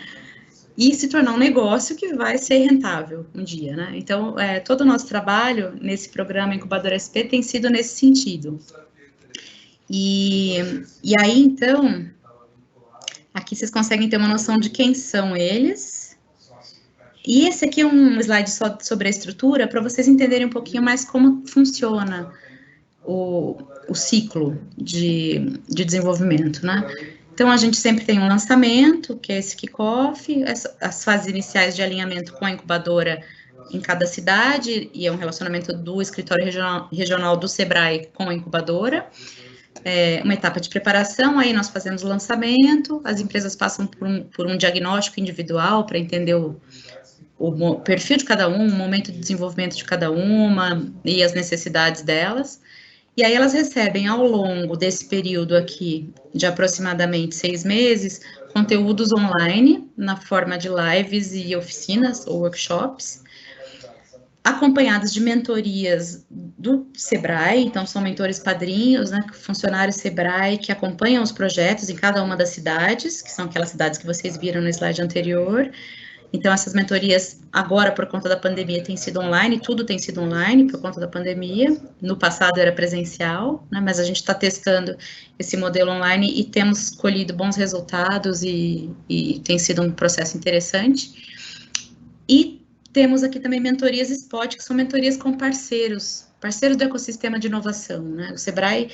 e se tornar um negócio que vai ser rentável um dia, né? Então, todo o nosso trabalho nesse programa Incubador SP tem sido nesse sentido. E aí, então, aqui vocês conseguem ter uma noção de quem são eles. E esse aqui é um slide só sobre a estrutura, para vocês entenderem um pouquinho mais como funciona o ciclo de desenvolvimento, né? Então, a gente sempre tem um lançamento, que é esse kickoff, as fases iniciais de alinhamento com a incubadora em cada cidade, e é um relacionamento do escritório regional do Sebrae com a incubadora, uma etapa de preparação, aí nós fazemos o lançamento, as empresas passam por um diagnóstico individual para entender o perfil de cada um, o momento de desenvolvimento de cada uma e as necessidades delas. E aí elas recebem, ao longo desse período aqui, de aproximadamente 6 meses, conteúdos online, na forma de lives e oficinas ou workshops, acompanhados de mentorias do Sebrae, então são mentores padrinhos, né, funcionários Sebrae que acompanham os projetos em cada uma das cidades, que são aquelas cidades que vocês viram no slide anterior. Então, essas mentorias, agora, por conta da pandemia, têm sido online, tudo tem sido online por conta da pandemia. No passado era presencial, né, mas a gente está testando esse modelo online e temos colhido bons resultados e tem sido um processo interessante. E temos aqui também mentorias spot, que são mentorias com parceiros do ecossistema de inovação, né? O Sebrae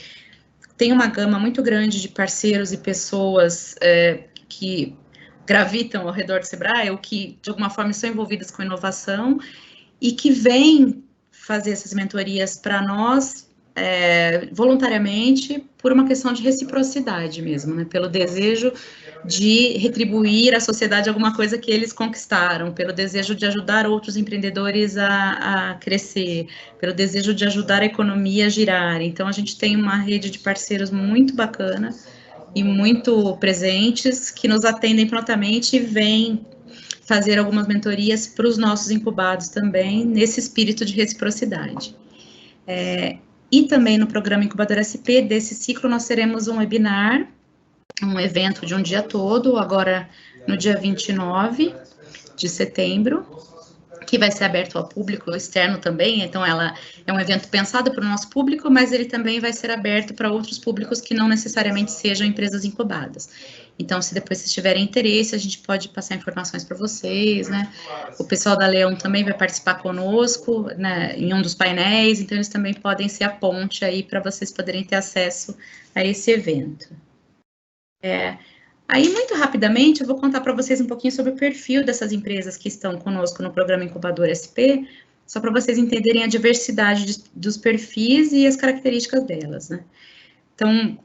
tem uma gama muito grande de parceiros e pessoas que gravitam ao redor do Sebrae, ou que, de alguma forma, estão envolvidas com inovação, e que vêm fazer essas mentorias para nós, voluntariamente, por uma questão de reciprocidade mesmo, né? Pelo desejo de retribuir à sociedade alguma coisa que eles conquistaram, pelo desejo de ajudar outros empreendedores a crescer, pelo desejo de ajudar a economia a girar. Então, a gente tem uma rede de parceiros muito bacana e muito presentes, que nos atendem prontamente e vêm fazer algumas mentorias para os nossos incubados também, nesse espírito de reciprocidade. E também no programa Incubador SP, desse ciclo, nós teremos um webinar, um evento de um dia todo, agora no dia 29 de setembro, que vai ser aberto ao público externo também, então ela é um evento pensado para o nosso público, mas ele também vai ser aberto para outros públicos que não necessariamente sejam empresas incubadas. Então, se depois vocês tiverem interesse, a gente pode passar informações para vocês, né? O pessoal da Leão também vai participar conosco, né, em um dos painéis, então eles também podem ser a ponte aí para vocês poderem ter acesso a esse evento. Aí, muito rapidamente, eu vou contar para vocês um pouquinho sobre o perfil dessas empresas que estão conosco no programa Incubador SP, só para vocês entenderem a diversidade dos perfis e as características delas, né? Então,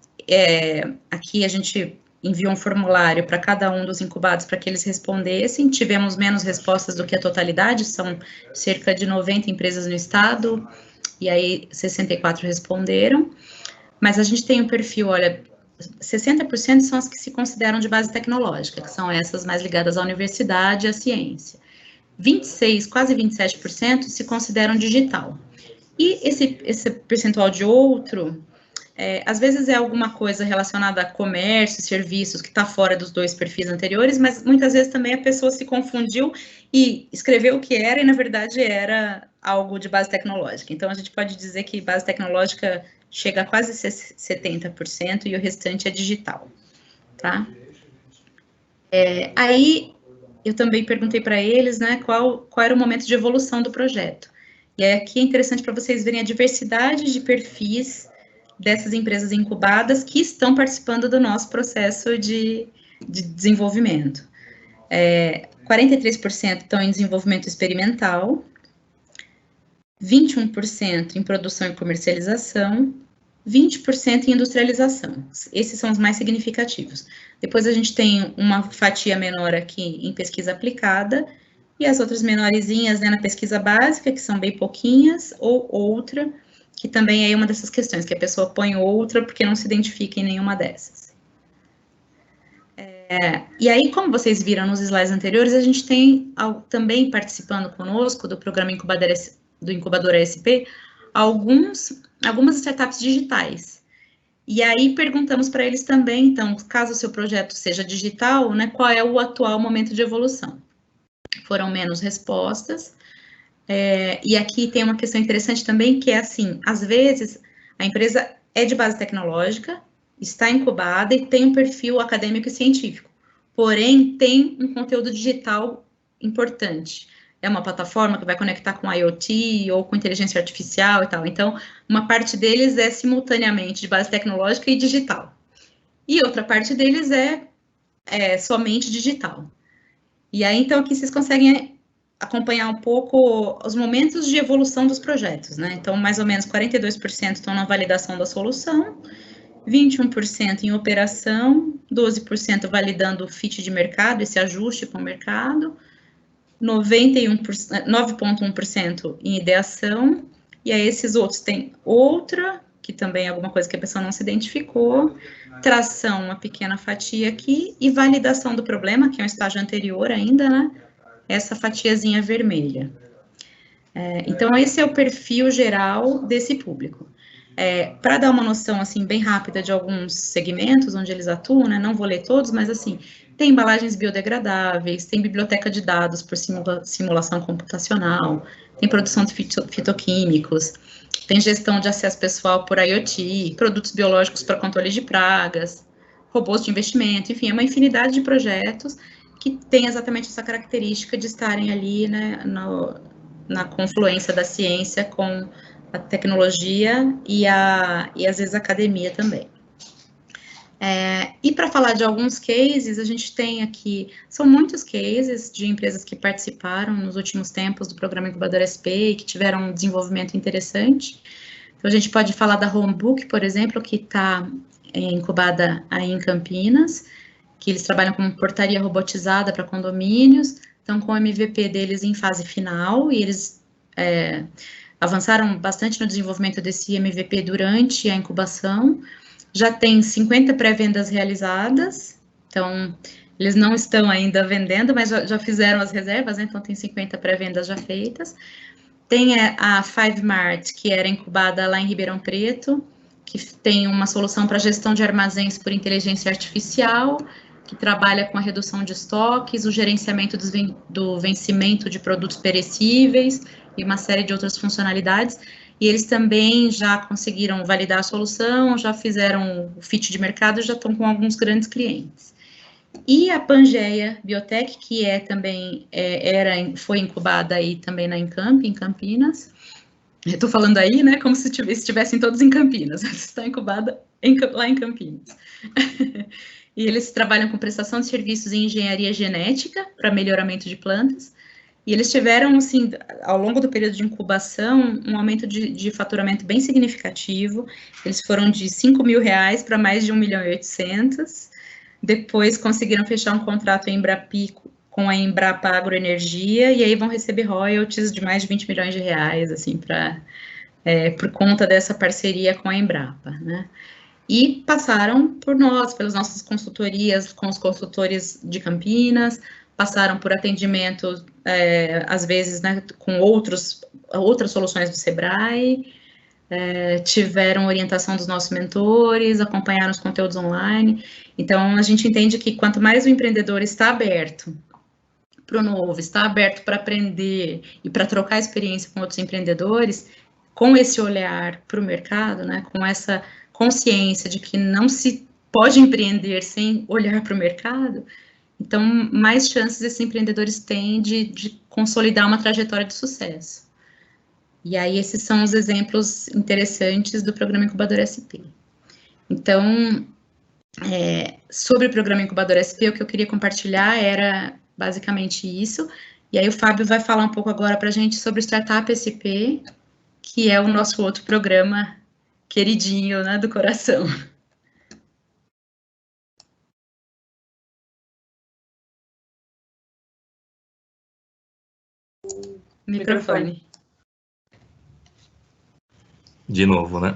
aqui a gente enviou um formulário para cada um dos incubados para que eles respondessem, tivemos menos respostas do que a totalidade, são cerca de 90 empresas no estado, e aí 64 responderam, mas a gente tem um perfil, olha, 60% são as que se consideram de base tecnológica, que são essas mais ligadas à universidade e à ciência. 26%, quase 27% se consideram digital. E esse percentual de outro, às vezes é alguma coisa relacionada a comércio, serviços, que está fora dos 2 perfis anteriores, mas muitas vezes também a pessoa se confundiu e escreveu o que era, e na verdade era algo de base tecnológica. Então, a gente pode dizer que base tecnológica chega a quase 70% e o restante é digital, tá? Aí, eu também perguntei para eles, né, qual era o momento de evolução do projeto. E aí, aqui é interessante para vocês verem a diversidade de perfis dessas empresas incubadas que estão participando do nosso processo de desenvolvimento. 43% estão em desenvolvimento experimental, 21% em produção e comercialização, 20% em industrialização. Esses são os mais significativos. Depois a gente tem uma fatia menor aqui em pesquisa aplicada, e as outras menorzinhas, né, na pesquisa básica, que são bem pouquinhas, ou outra, que também é uma dessas questões, que a pessoa põe outra porque não se identifica em nenhuma dessas. E aí, como vocês viram nos slides anteriores, a gente tem também participando conosco do programa do Incubador ASP, algumas startups digitais. E aí, perguntamos para eles também, então, caso o seu projeto seja digital, né, qual é o atual momento de evolução? Foram menos respostas. E aqui tem uma questão interessante também, que é assim, às vezes, a empresa é de base tecnológica, está incubada e tem um perfil acadêmico e científico, porém, tem um conteúdo digital importante. É uma plataforma que vai conectar com IoT ou com inteligência artificial e tal. Então, uma parte deles é simultaneamente de base tecnológica e digital. E outra parte deles é somente digital. E aí, então, aqui vocês conseguem acompanhar um pouco os momentos de evolução dos projetos, né? Então, mais ou menos 42% estão na validação da solução, 21% em operação, 12% validando o fit de mercado, esse ajuste com o mercado, 9,1% em ideação, e aí esses outros tem outra, que também é alguma coisa que a pessoa não se identificou, tração, uma pequena fatia aqui, e validação do problema, que é um estágio anterior ainda, né? Essa fatiazinha vermelha. Então, esse é o perfil geral desse público. Para dar uma noção, assim, bem rápida de alguns segmentos onde eles atuam, né, não vou ler todos, mas, assim, tem embalagens biodegradáveis, tem biblioteca de dados por simulação computacional, tem produção de fitoquímicos, tem gestão de acesso pessoal por IoT, produtos biológicos para controle de pragas, robôs de investimento, enfim, é uma infinidade de projetos que tem exatamente essa característica de estarem ali, né, na confluência da ciência com a tecnologia e às vezes a academia também. E para falar de alguns cases, a gente tem aqui, são muitos cases de empresas que participaram nos últimos tempos do programa Incubador SP e que tiveram um desenvolvimento interessante. Então, a gente pode falar da Homebook, por exemplo, que está incubada aí em Campinas, que eles trabalham com portaria robotizada para condomínios, estão com o MVP deles em fase final, e eles avançaram bastante no desenvolvimento desse MVP durante a incubação. Já tem 50 pré-vendas realizadas, então, eles não estão ainda vendendo, mas já fizeram as reservas, né? Então tem 50 pré-vendas já feitas. Tem a 5Mart, que era incubada lá em Ribeirão Preto, que tem uma solução para gestão de armazéns por inteligência artificial, que trabalha com a redução de estoques, o gerenciamento do vencimento de produtos perecíveis e uma série de outras funcionalidades. E eles também já conseguiram validar a solução, já fizeram o fit de mercado e já estão com alguns grandes clientes. E a Pangeia Biotech, que também foi incubada aí também na Encamp, em Campinas. Eu estou falando aí, né, como se estivessem todos em Campinas. Está incubada lá em Campinas. E eles trabalham com prestação de serviços em engenharia genética para melhoramento de plantas. E eles tiveram, assim, ao longo do período de incubação, um aumento de faturamento bem significativo. Eles foram de R$5.000 para mais de 1.800.000. Depois conseguiram fechar um contrato em Embrapi com a Embrapa Agroenergia, e aí vão receber royalties de mais de R$20 milhões, assim, por conta dessa parceria com a Embrapa, né? E passaram por nós, pelas nossas consultorias, com os consultores de Campinas, passaram por atendimento, às vezes, né, com outras soluções do Sebrae, tiveram orientação dos nossos mentores, acompanharam os conteúdos online. Então, a gente entende que quanto mais o empreendedor está aberto para o novo, está aberto para aprender e para trocar experiência com outros empreendedores, com esse olhar para o mercado, né, com essa consciência de que não se pode empreender sem olhar para o mercado, então, mais chances esses empreendedores têm de consolidar uma trajetória de sucesso. E aí, esses são os exemplos interessantes do Programa Incubador SP. Então, sobre o Programa Incubador SP, o que eu queria compartilhar era basicamente isso. E aí, o Fábio vai falar um pouco agora para a gente sobre o Startup SP, que é o nosso outro programa queridinho, né, do coração. Microfone. De novo, né?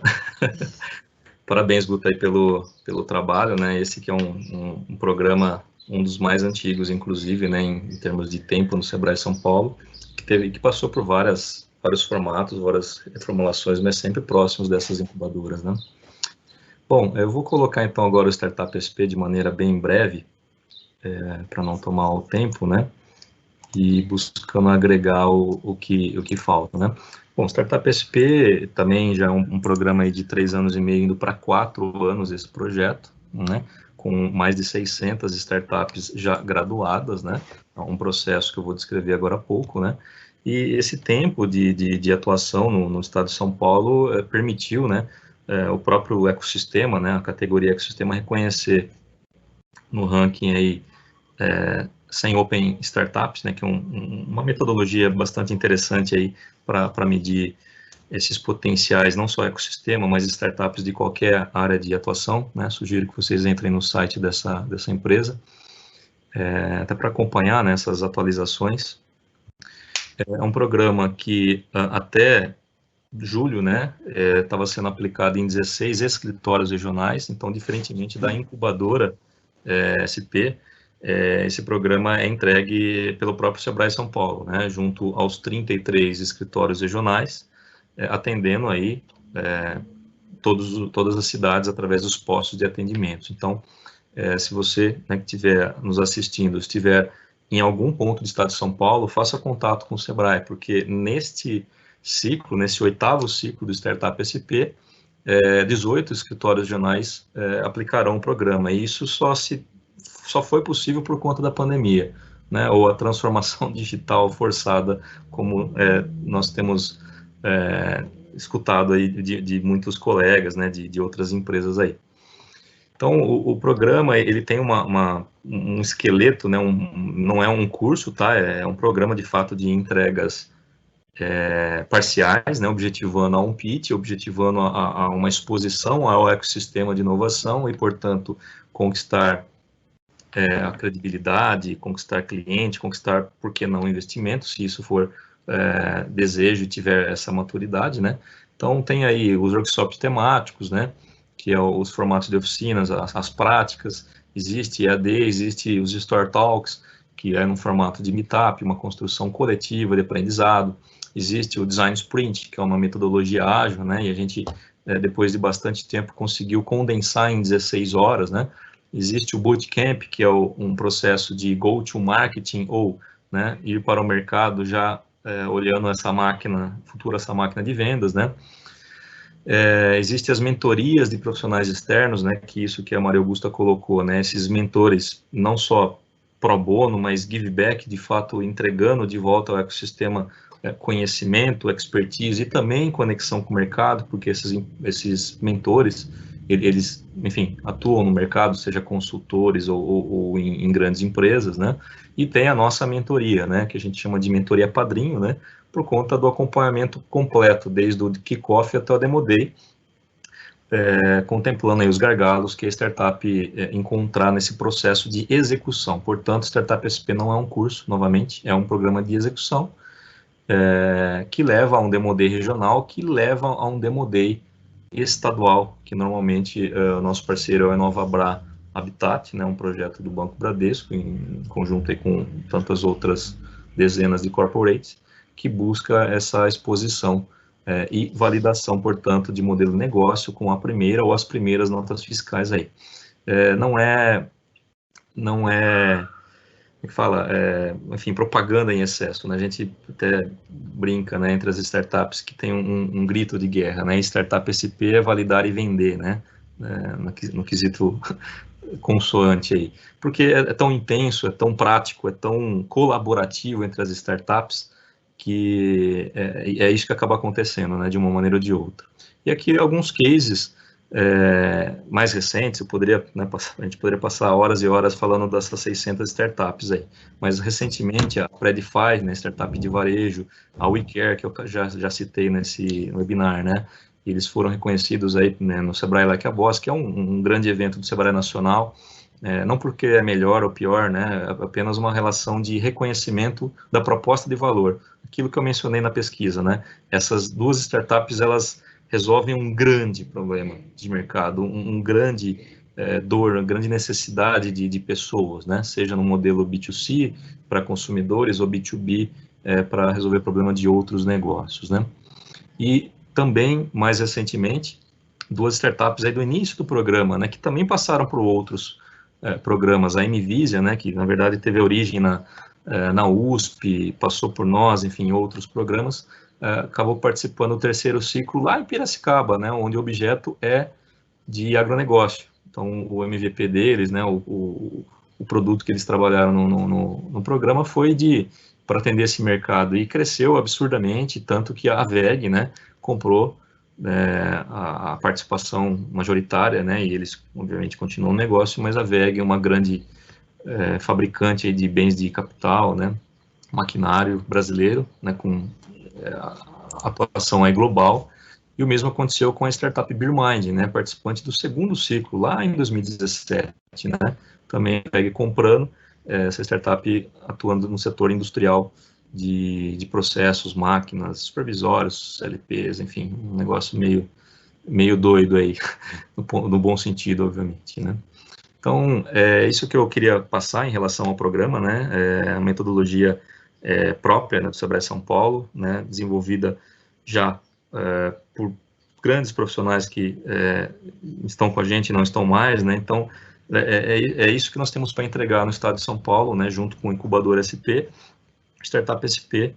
Parabéns, Guta, aí pelo trabalho, né? Esse que é um programa, um dos mais antigos, inclusive, né, em termos de tempo no Sebrae São Paulo, que passou por vários formatos, várias reformulações, mas sempre próximos dessas incubadoras, né? Bom, eu vou colocar então agora o Startup SP de maneira bem breve, para não tomar o tempo, né? E buscando agregar o que falta, né? Bom, Startup SP também já é um programa aí de 3 anos e meio, indo para 4 anos esse projeto, né? Com mais de 600 startups já graduadas, né? É um processo que eu vou descrever agora há pouco, né? E esse tempo de atuação no estado de São Paulo permitiu, né? O próprio ecossistema, né? A categoria ecossistema reconhecer no ranking aí 100 Open Startups, né, que é uma metodologia bastante interessante aí para medir esses potenciais, não só ecossistema, mas startups de qualquer área de atuação, né? Sugiro que vocês entrem no site dessa empresa, até para acompanhar, né, essas atualizações. É um programa que até julho, né, estava sendo aplicado em 16 escritórios regionais, então, diferentemente da incubadora SP, esse programa é entregue pelo próprio Sebrae São Paulo, né, junto aos 33 escritórios regionais, atendendo aí todas as cidades através dos postos de atendimento. Então, se você, né, que estiver nos assistindo, estiver em algum ponto do estado de São Paulo, faça contato com o Sebrae, porque neste ciclo, nesse 8º ciclo do Startup SP, 18 escritórios regionais aplicarão o programa, e isso só foi possível por conta da pandemia, né, ou a transformação digital forçada, como nós temos escutado aí de muitos colegas, né, de outras empresas aí. Então, o programa, ele tem um esqueleto, né, não é um curso, tá, é um programa, de fato, de entregas parciais, né, objetivando a um pitch, objetivando a uma exposição ao ecossistema de inovação e, portanto, conquistar a credibilidade, conquistar cliente, conquistar, por que não, investimento, se isso for desejo e tiver essa maturidade, né. Então, tem aí os workshops temáticos, né, que é os formatos de oficinas, as práticas, existe EAD, existe os Store Talks, que é no formato de meetup, uma construção coletiva de aprendizado, existe o Design Sprint, que é uma metodologia ágil, né, e a gente, depois de bastante tempo, conseguiu condensar em 16 horas, né. Existe o Bootcamp, que é um processo de go-to-marketing, ou, né, ir para o mercado já olhando essa máquina de vendas, né. Existem as mentorias de profissionais externos, né, que isso que a Maria Augusta colocou, né, esses mentores, não só pro bono, mas give back, de fato, entregando de volta ao ecossistema conhecimento, expertise e também conexão com o mercado, porque esses mentores, eles, enfim, atuam no mercado, seja consultores ou em grandes empresas, né, e tem a nossa mentoria, né, que a gente chama de mentoria padrinho, né, por conta do acompanhamento completo, desde o kickoff até o Demo Day, contemplando aí os gargalos que a startup encontrar nesse processo de execução. Portanto, Startup SP não é um curso, novamente, é um programa de execução, que leva a um Demo Day regional, que leva a um Demo Day estadual, que normalmente o nosso parceiro é o Inovabra Habitat, né, um projeto do Banco Bradesco, em conjunto aí com tantas outras dezenas de corporates, que busca essa exposição e validação, portanto, de modelo de negócio com a primeira ou as primeiras notas fiscais aí. Não é, como é que fala, enfim, propaganda em excesso, né? A gente até brinca, né, entre as startups que tem um grito de guerra, né? Startup SP é validar e vender, né? No quesito consoante aí, porque é tão intenso, é tão prático, é tão colaborativo entre as startups que é isso que acaba acontecendo, né, de uma maneira ou de outra. E aqui alguns cases mais recentes, a gente poderia passar horas e horas falando dessas 600 startups aí, mas recentemente a Predify, né, startup de varejo, a WeCare, que eu já citei nesse webinar, né, eles foram reconhecidos aí, né, no Sebrae Like a Boss, que é um grande evento do Sebrae Nacional, não porque é melhor ou pior, né, é apenas uma relação de reconhecimento da proposta de valor, aquilo que eu mencionei na pesquisa, né, essas duas startups, elas resolvem um grande problema de mercado, um grande dor, uma grande necessidade de pessoas, né, seja no modelo B2C para consumidores ou B2B para resolver problema de outros negócios, né, e também, mais recentemente, duas startups aí do início do programa, né, que também passaram por outros programas, a Mvisia, né, que na verdade teve origem na USP, passou por nós, enfim, outros programas, acabou participando do terceiro ciclo lá em Piracicaba, né, onde o objeto é de agronegócio. Então, o MVP deles, né, o produto que eles trabalharam no programa foi para atender esse mercado e cresceu absurdamente, tanto que a VEG, né, comprou a participação majoritária, né, e eles, obviamente, continuam o negócio, mas a VEG é uma grande fabricante aí de bens de capital, né, maquinário brasileiro, né, com atuação aí global, e o mesmo aconteceu com a startup BeerMind, né, participante do segundo ciclo, lá em 2017, né, também VEG comprando, essa startup atuando no setor industrial de processos, máquinas, supervisórios, LPs, enfim, um negócio meio doido aí, no bom sentido, obviamente, né. Então, é isso que eu queria passar em relação ao programa, né, a metodologia própria, né, do Sebrae São Paulo, né, desenvolvida já por grandes profissionais que estão com a gente e não estão mais, né, então, é isso que nós temos para entregar no estado de São Paulo, né, junto com o Incubador SP, Startup SP,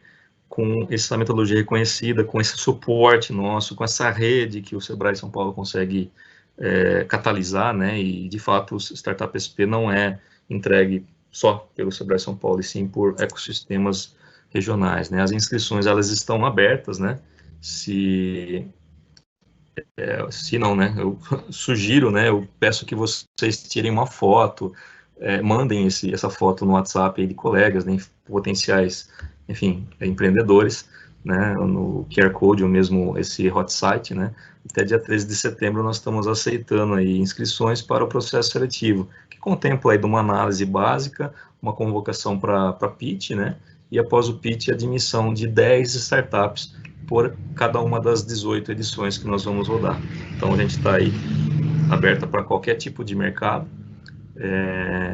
com essa metodologia reconhecida, com esse suporte nosso, com essa rede que o Sebrae São Paulo consegue catalisar, né, e de fato o Startup SP não é entregue só pelo Sebrae São Paulo, e sim por ecossistemas regionais, né, as inscrições elas estão abertas, né, se não, né, eu sugiro, né, eu peço que vocês tirem uma foto, mandem essa foto no WhatsApp aí de colegas, né, potenciais, enfim, empreendedores, né, no QR Code ou mesmo esse hot site, né, até dia 13 de setembro nós estamos aceitando aí inscrições para o processo seletivo, que contempla aí de uma análise básica, uma convocação para pitch, né, e após o pitch a admissão de 10 startups por cada uma das 18 edições que nós vamos rodar. Então, a gente está aí aberta para qualquer tipo de mercado,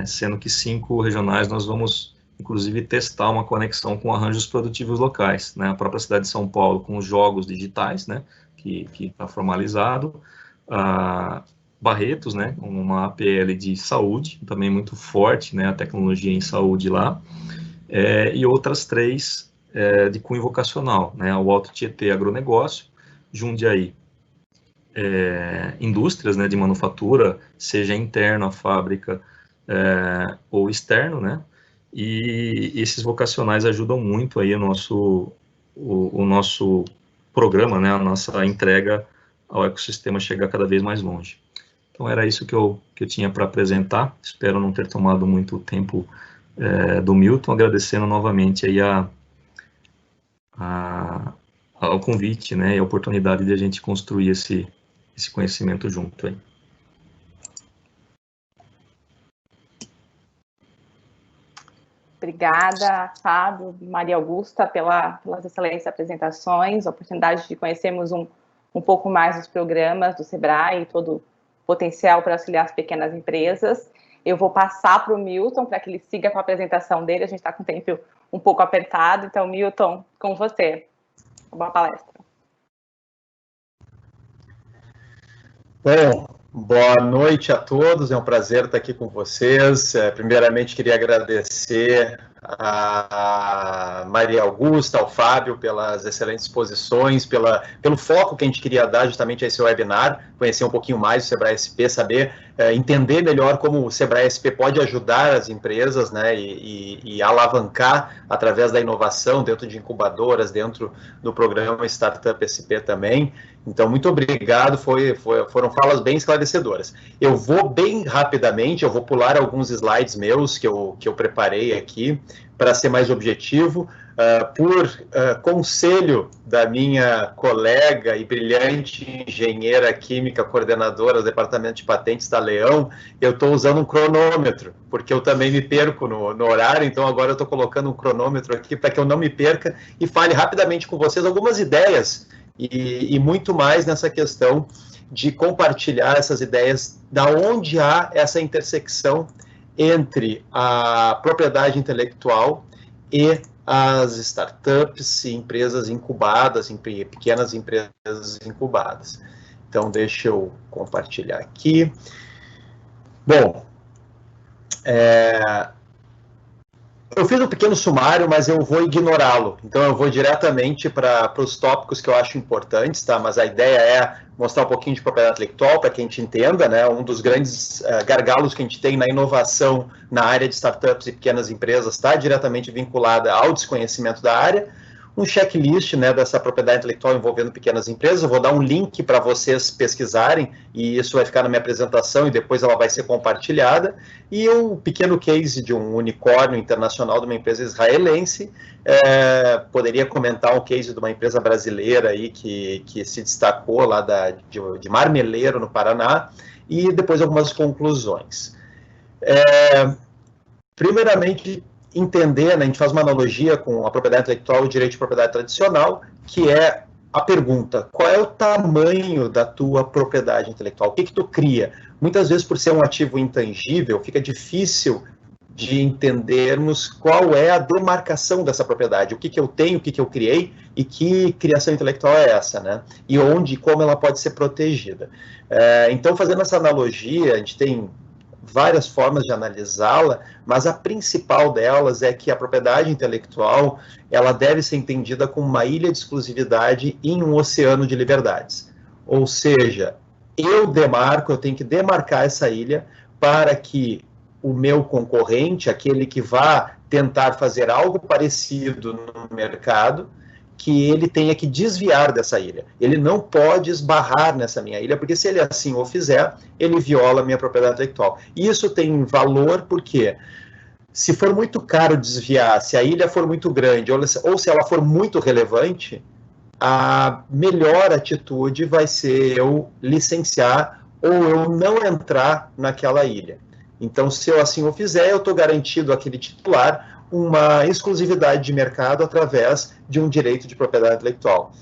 sendo que 5 regionais nós vamos, inclusive, testar uma conexão com arranjos produtivos locais, né? A própria cidade de São Paulo com os jogos digitais, né? Que está formalizado. Barretos, né? Uma APL de saúde, também muito forte, né? A tecnologia em saúde lá. E outras 3 de cunho vocacional, né, o Alto Tietê Agronegócio, Jundiaí indústrias, né, de manufatura, seja interno à fábrica ou externo, né, e esses vocacionais ajudam muito aí o nosso programa, né, a nossa entrega ao ecossistema chegar cada vez mais longe. Então era isso que eu tinha para apresentar, espero não ter tomado muito tempo do Milton, agradecendo novamente aí ao convite, né, e a oportunidade de a gente construir esse conhecimento junto aí. Obrigada, Fábio, Maria Augusta, pelas excelentes apresentações, a oportunidade de conhecermos um pouco mais dos programas do Sebrae e todo potencial para auxiliar as pequenas empresas. Eu vou passar para o Milton para que ele siga com a apresentação dele. A gente está com o tempo um pouco apertado. Então, Milton, com você. Boa palestra. Bom, boa noite a todos. É um prazer estar aqui com vocês. Primeiramente, queria agradecer a Maria Augusta, ao Fábio, pelas excelentes exposições, pelo foco que a gente queria dar justamente a esse webinar, conhecer um pouquinho mais do Sebrae SP, saber, entender melhor como o Sebrae SP pode ajudar as empresas, né, e alavancar através da inovação dentro de incubadoras, dentro do programa Startup SP também. Então, muito obrigado, foram falas bem esclarecedoras. Eu vou bem rapidamente, eu vou pular alguns slides meus que eu preparei aqui, para ser mais objetivo, por conselho da minha colega e brilhante engenheira química, coordenadora do Departamento de Patentes da Leão, eu estou usando um cronômetro, porque eu também me perco no horário, então agora eu estou colocando um cronômetro aqui para que eu não me perca e fale rapidamente com vocês algumas ideias e muito mais nessa questão de compartilhar essas ideias, da onde há essa intersecção entre a propriedade intelectual e as startups e empresas incubadas, pequenas empresas incubadas. Então, deixa eu compartilhar aqui. Bom, eu fiz um pequeno sumário, mas eu vou ignorá-lo. Então, eu vou diretamente para os tópicos que eu acho importantes, tá? Mas a ideia é mostrar um pouquinho de propriedade intelectual para que a gente entenda, né? Um dos grandes gargalos que a gente tem na inovação na área de startups e pequenas empresas está diretamente vinculada ao desconhecimento da área. Um checklist, né, dessa propriedade intelectual envolvendo pequenas empresas. Eu vou dar um link para vocês pesquisarem, e isso vai ficar na minha apresentação e depois ela vai ser compartilhada. E um pequeno case de um unicórnio internacional de uma empresa israelense. Poderia comentar um case de uma empresa brasileira aí que se destacou lá de Marmeleiro, no Paraná, e depois algumas conclusões. Primeiramente, entender, né, a gente faz uma analogia com a propriedade intelectual e o direito de propriedade tradicional, que é a pergunta: qual é o tamanho da tua propriedade intelectual? O que tu cria? Muitas vezes, por ser um ativo intangível, fica difícil de entendermos qual é a demarcação dessa propriedade, o que eu tenho, o que eu criei e que criação intelectual é essa, né? E onde e como ela pode ser protegida. Então, fazendo essa analogia, a gente tem várias formas de analisá-la, mas a principal delas é que a propriedade intelectual ela deve ser entendida como uma ilha de exclusividade em um oceano de liberdades. Ou seja, eu tenho que demarcar essa ilha para que o meu concorrente, aquele que vá tentar fazer algo parecido no mercado, que ele tenha que desviar dessa ilha. Ele não pode esbarrar nessa minha ilha, porque se ele assim o fizer, ele viola a minha propriedade intelectual. E isso tem valor porque, se for muito caro desviar, se a ilha for muito grande, ou se ela for muito relevante, a melhor atitude vai ser eu licenciar ou eu não entrar naquela ilha. Então, se eu assim o fizer, eu estou garantido àquele titular uma exclusividade de mercado através de um direito de propriedade intelectual.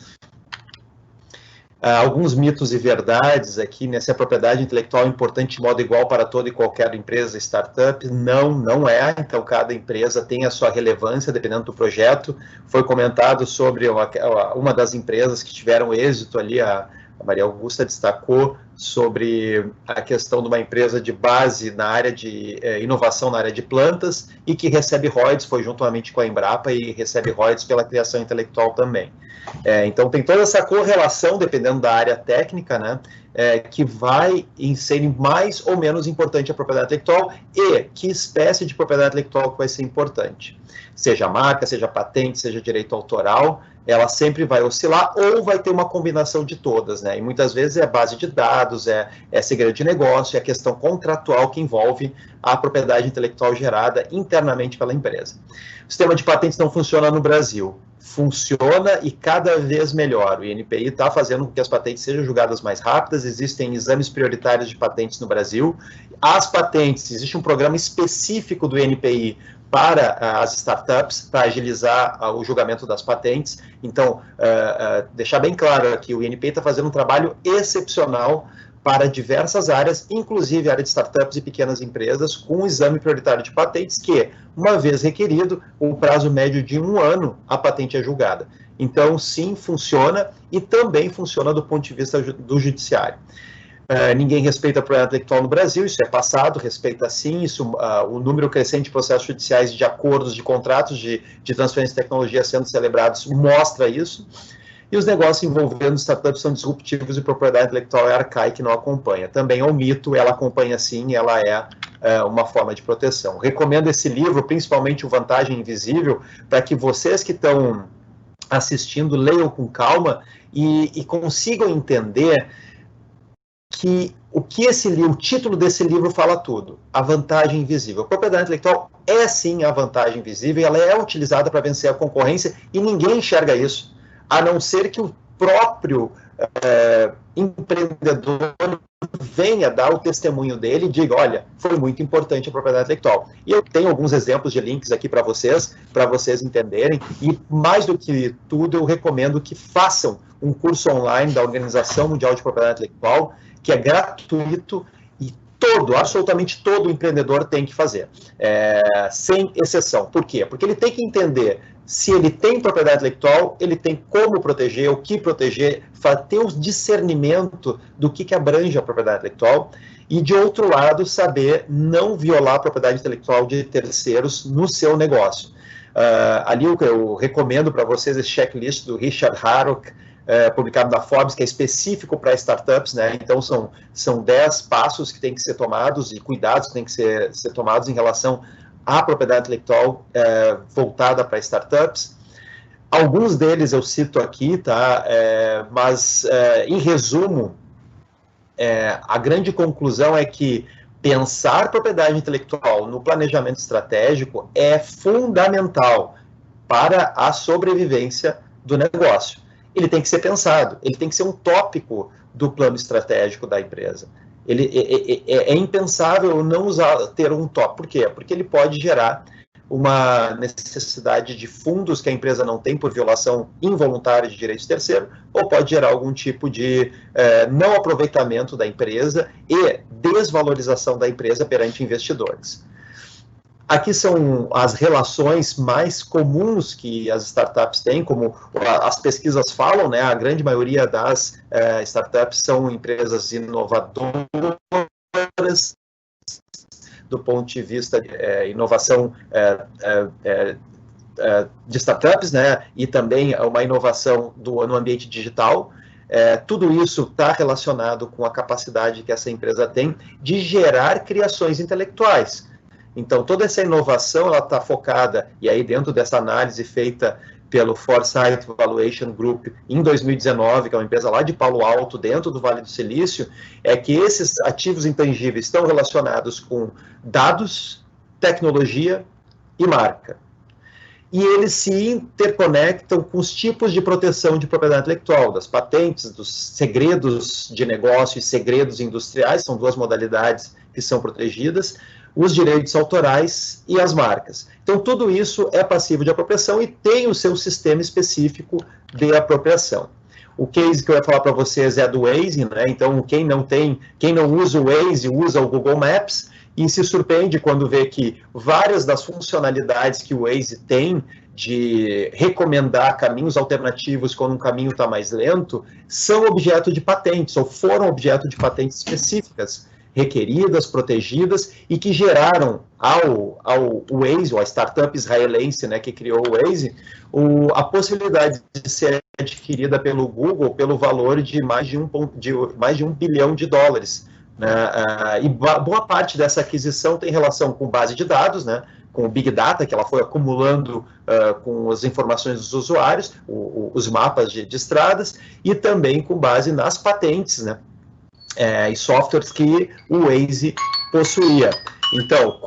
Alguns mitos e verdades aqui, né? Se a propriedade intelectual é importante de modo igual para toda e qualquer empresa, startup, não é. Então, cada empresa tem a sua relevância, dependendo do projeto. Foi comentado sobre uma das empresas que tiveram êxito ali, a Maria Augusta destacou sobre a questão de uma empresa de base na área de inovação na área de plantas e que recebe royalties, foi juntamente com a Embrapa e recebe royalties pela criação intelectual também. Então tem toda essa correlação, dependendo da área técnica, né, que vai ser mais ou menos importante a propriedade intelectual e que espécie de propriedade intelectual que vai ser importante. Seja marca, seja patente, seja direito autoral, ela sempre vai oscilar ou vai ter uma combinação de todas, né? E muitas vezes é base de dados, é segredo de negócio, é a questão contratual que envolve a propriedade intelectual gerada internamente pela empresa. O sistema de patentes não funciona no Brasil. Funciona e cada vez melhor. O INPI está fazendo com que as patentes sejam julgadas mais rápidas, existem exames prioritários de patentes no Brasil. As patentes, existe um programa específico do INPI para as startups, para agilizar o julgamento das patentes. Então, deixar bem claro aqui, o INPI está fazendo um trabalho excepcional para diversas áreas, inclusive a área de startups e pequenas empresas, com o exame prioritário de patentes, que, uma vez requerido, o prazo médio de 1 ano, a patente é julgada. Então, sim, funciona, e também funciona do ponto de vista do judiciário. Ninguém respeita a propriedade intelectual no Brasil, isso é passado, respeita sim, o número crescente de processos judiciais de acordos, de contratos de transferência de tecnologia sendo celebrados mostra isso, e os negócios envolvendo startups são disruptivos e propriedade intelectual é arcaica e não acompanha. Também é um mito, ela acompanha sim, ela é uma forma de proteção. Recomendo esse livro, principalmente o Vantagem Invisível, para que vocês que estão assistindo leiam com calma e consigam entender que o título desse livro fala tudo, a vantagem invisível. A propriedade intelectual é sim a vantagem invisível, ela é utilizada para vencer a concorrência e ninguém enxerga isso, a não ser que o próprio empreendedor venha dar o testemunho dele e diga, olha, foi muito importante a propriedade intelectual. E eu tenho alguns exemplos de links aqui para vocês entenderem, e mais do que tudo, eu recomendo que façam um curso online da Organização Mundial de Propriedade Intelectual, que é gratuito e absolutamente todo empreendedor tem que fazer, sem exceção. Por quê? Porque ele tem que entender se ele tem propriedade intelectual, ele tem como proteger, o que proteger, ter o discernimento do que abrange a propriedade intelectual e, de outro lado, saber não violar a propriedade intelectual de terceiros no seu negócio. Ali eu recomendo para vocês esse checklist do Richard Harrock, publicado na Forbes, que é específico para startups, né? Então são 10 passos que têm que ser tomados e cuidados que têm que ser tomados em relação à propriedade intelectual voltada para startups. Alguns deles eu cito aqui, tá? Mas em resumo, a grande conclusão é que pensar propriedade intelectual no planejamento estratégico é fundamental para a sobrevivência do negócio. Ele tem que ser pensado, ele tem que ser um tópico do plano estratégico da empresa. É impensável não ter um tópico. Por quê? Porque ele pode gerar uma necessidade de fundos que a empresa não tem por violação involuntária de direitos terceiros, ou pode gerar algum tipo de não aproveitamento da empresa e desvalorização da empresa perante investidores. Aqui são as relações mais comuns que as startups têm, como as pesquisas falam, né? A grande maioria das startups são empresas inovadoras do ponto de vista de inovação de startups, né? E também uma inovação no ambiente digital. Tudo isso está relacionado com a capacidade que essa empresa tem de gerar criações intelectuais. Então, toda essa inovação, ela está focada, e aí dentro dessa análise feita pelo Foresight Valuation Group em 2019, que é uma empresa lá de Palo Alto, dentro do Vale do Silício, é que esses ativos intangíveis estão relacionados com dados, tecnologia e marca. E eles se interconectam com os tipos de proteção de propriedade intelectual, das patentes, dos segredos de negócio e segredos industriais, são duas modalidades que são protegidas, os direitos autorais e as marcas. Então, tudo isso é passivo de apropriação e tem o seu sistema específico de apropriação. O case que eu ia falar para vocês é do Waze, né? Então, quem não usa o Waze, usa o Google Maps, e se surpreende quando vê que várias das funcionalidades que o Waze tem de recomendar caminhos alternativos quando um caminho está mais lento, são objeto de patentes, ou foram objeto de patentes específicas, requeridas, protegidas, e que geraram ao Waze, ou a startup israelense, né, que criou o Waze, a possibilidade de ser adquirida pelo Google pelo valor de mais de $1 bilhão. E boa parte dessa aquisição tem relação com base de dados, né, com o Big Data, que ela foi acumulando com as informações dos usuários, os mapas de estradas, e também com base nas patentes, né, e softwares que o Waze possuía. Então,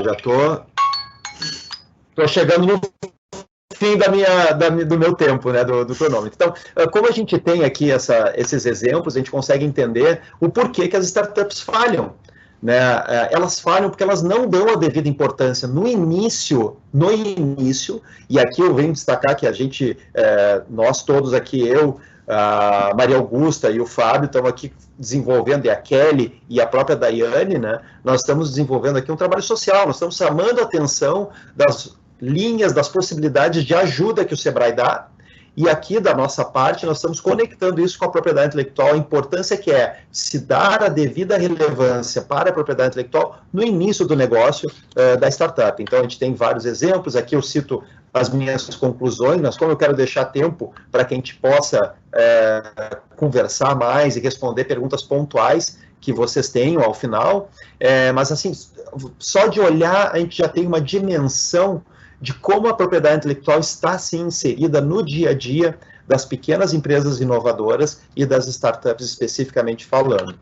já tô chegando no fim do meu tempo, né, do cronômetro. Então, como a gente tem aqui esses exemplos, a gente consegue entender o porquê que as startups falham. Né? Elas falham porque elas não dão a devida importância no início, e aqui eu venho destacar que nós todos aqui, A Maria Augusta e o Fábio estão aqui desenvolvendo, e a Kelly e a própria Daiane, né? Nós estamos desenvolvendo aqui um trabalho social, nós estamos chamando a atenção das linhas, das possibilidades de ajuda que o Sebrae dá, e aqui, da nossa parte, nós estamos conectando isso com a propriedade intelectual, a importância que é se dar a devida relevância para a propriedade intelectual no início do negócio da startup. Então, a gente tem vários exemplos, aqui eu cito as minhas conclusões, mas como eu quero deixar tempo para que a gente possa conversar mais e responder perguntas pontuais que vocês tenham ao final, mas assim, só de olhar a gente já tem uma dimensão de como a propriedade intelectual está, sim, inserida no dia a dia das pequenas empresas inovadoras e das startups, especificamente falando.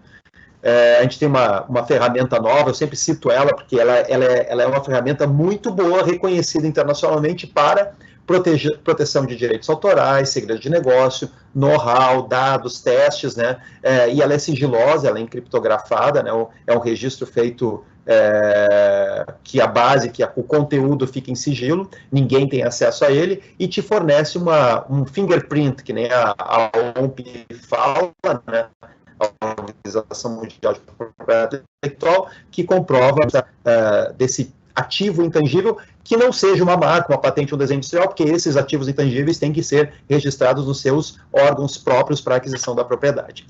A gente tem uma ferramenta nova, eu sempre cito ela, porque ela é uma ferramenta muito boa, reconhecida internacionalmente para proteção de direitos autorais, segredos de negócio, know-how, dados, testes, né? E ela é sigilosa, ela é encriptografada, né? É um registro feito que a base, que o conteúdo fica em sigilo, ninguém tem acesso a ele, e te fornece um fingerprint, que nem a OMP fala, né? A Organização Mundial de Propriedade Intelectual, que comprova desse ativo intangível, que não seja uma marca, uma patente, um desenho industrial, porque esses ativos intangíveis têm que ser registrados nos seus órgãos próprios para a aquisição da propriedade.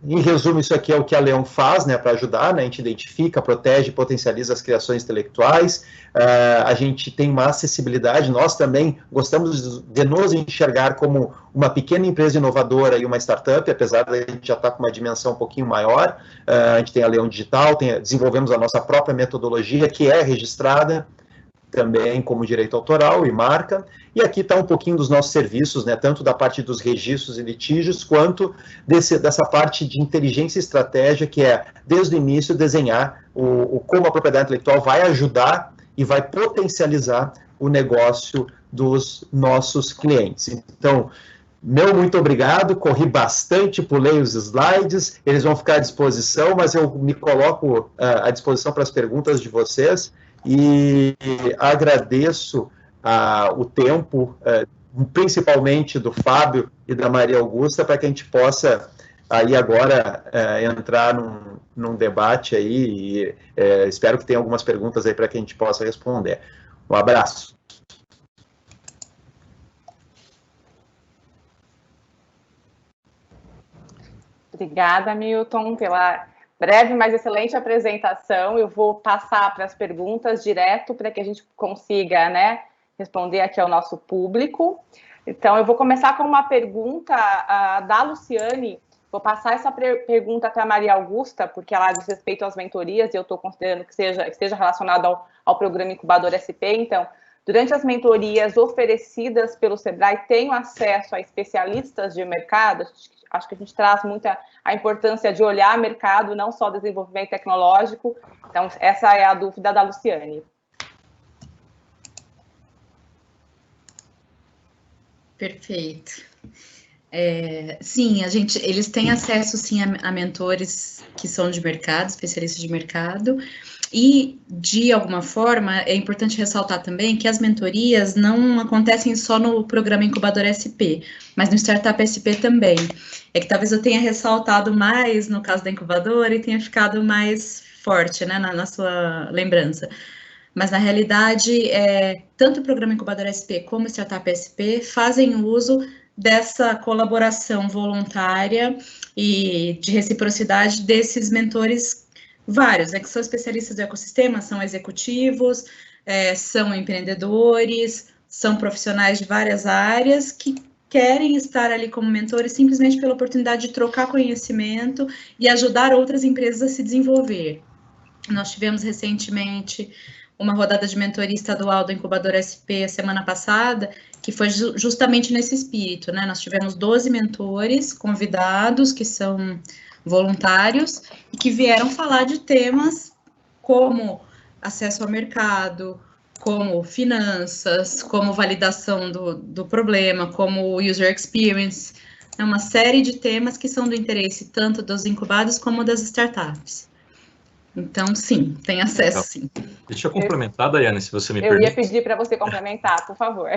Em resumo, isso aqui é o que a Leon faz, né, para ajudar, né, a gente identifica, protege e potencializa as criações intelectuais, a gente tem uma acessibilidade, nós também gostamos de nos enxergar como uma pequena empresa inovadora e uma startup, apesar de a gente já estar com uma dimensão um pouquinho maior, a gente tem a Leon Digital, desenvolvemos a nossa própria metodologia, que é registrada também como direito autoral e marca, e aqui está um pouquinho dos nossos serviços, né, tanto da parte dos registros e litígios, quanto dessa parte de inteligência e estratégia, que é, desde o início, desenhar como a propriedade intelectual vai ajudar e vai potencializar o negócio dos nossos clientes. Então, muito obrigado, corri bastante, pulei os slides, eles vão ficar à disposição, mas eu me coloco à disposição para as perguntas de vocês, e agradeço o tempo, principalmente do Fábio e da Maria Augusta, para que a gente possa aí agora entrar num debate aí, e espero que tenha algumas perguntas aí para que a gente possa responder. Um abraço. Obrigada, Milton, pela breve, mas excelente apresentação. Eu vou passar para as perguntas direto para que a gente consiga, né, responder aqui ao nosso público. Então, eu vou começar com uma pergunta da Luciane. Vou passar essa pergunta para a Maria Augusta, porque ela diz respeito às mentorias, e eu estou considerando que esteja relacionado ao programa Incubador SP. Então, durante as mentorias oferecidas pelo Sebrae, tenho acesso a especialistas de mercado? Acho que a gente traz muita a importância de olhar mercado, não só desenvolvimento tecnológico. Então, essa é a dúvida da Luciane. Perfeito. Sim, eles têm acesso, sim, a mentores que são de mercado, especialistas de mercado, e, de alguma forma, é importante ressaltar também que as mentorias não acontecem só no programa Incubador SP, mas no Startup SP também. É que talvez eu tenha ressaltado mais no caso da incubadora e tenha ficado mais forte, né, na sua lembrança. Mas, na realidade, tanto o programa Incubador SP como o Startup SP fazem uso dessa colaboração voluntária e de reciprocidade desses mentores vários, que são especialistas do ecossistema, são executivos, são empreendedores, são profissionais de várias áreas que querem estar ali como mentores simplesmente pela oportunidade de trocar conhecimento e ajudar outras empresas a se desenvolver. Nós tivemos recentemente uma rodada de mentoria estadual do Incubador SP a semana passada, que foi justamente nesse espírito, né? Nós tivemos 12 mentores convidados, que são voluntários, e que vieram falar de temas como acesso ao mercado, como finanças, como validação do problema, como user experience, uma série de temas que são do interesse tanto dos incubados como das startups. Então, sim, tem acesso, sim. Deixa eu complementar, Daiane, se você me Eu permite. ia pedir para você complementar, por favor.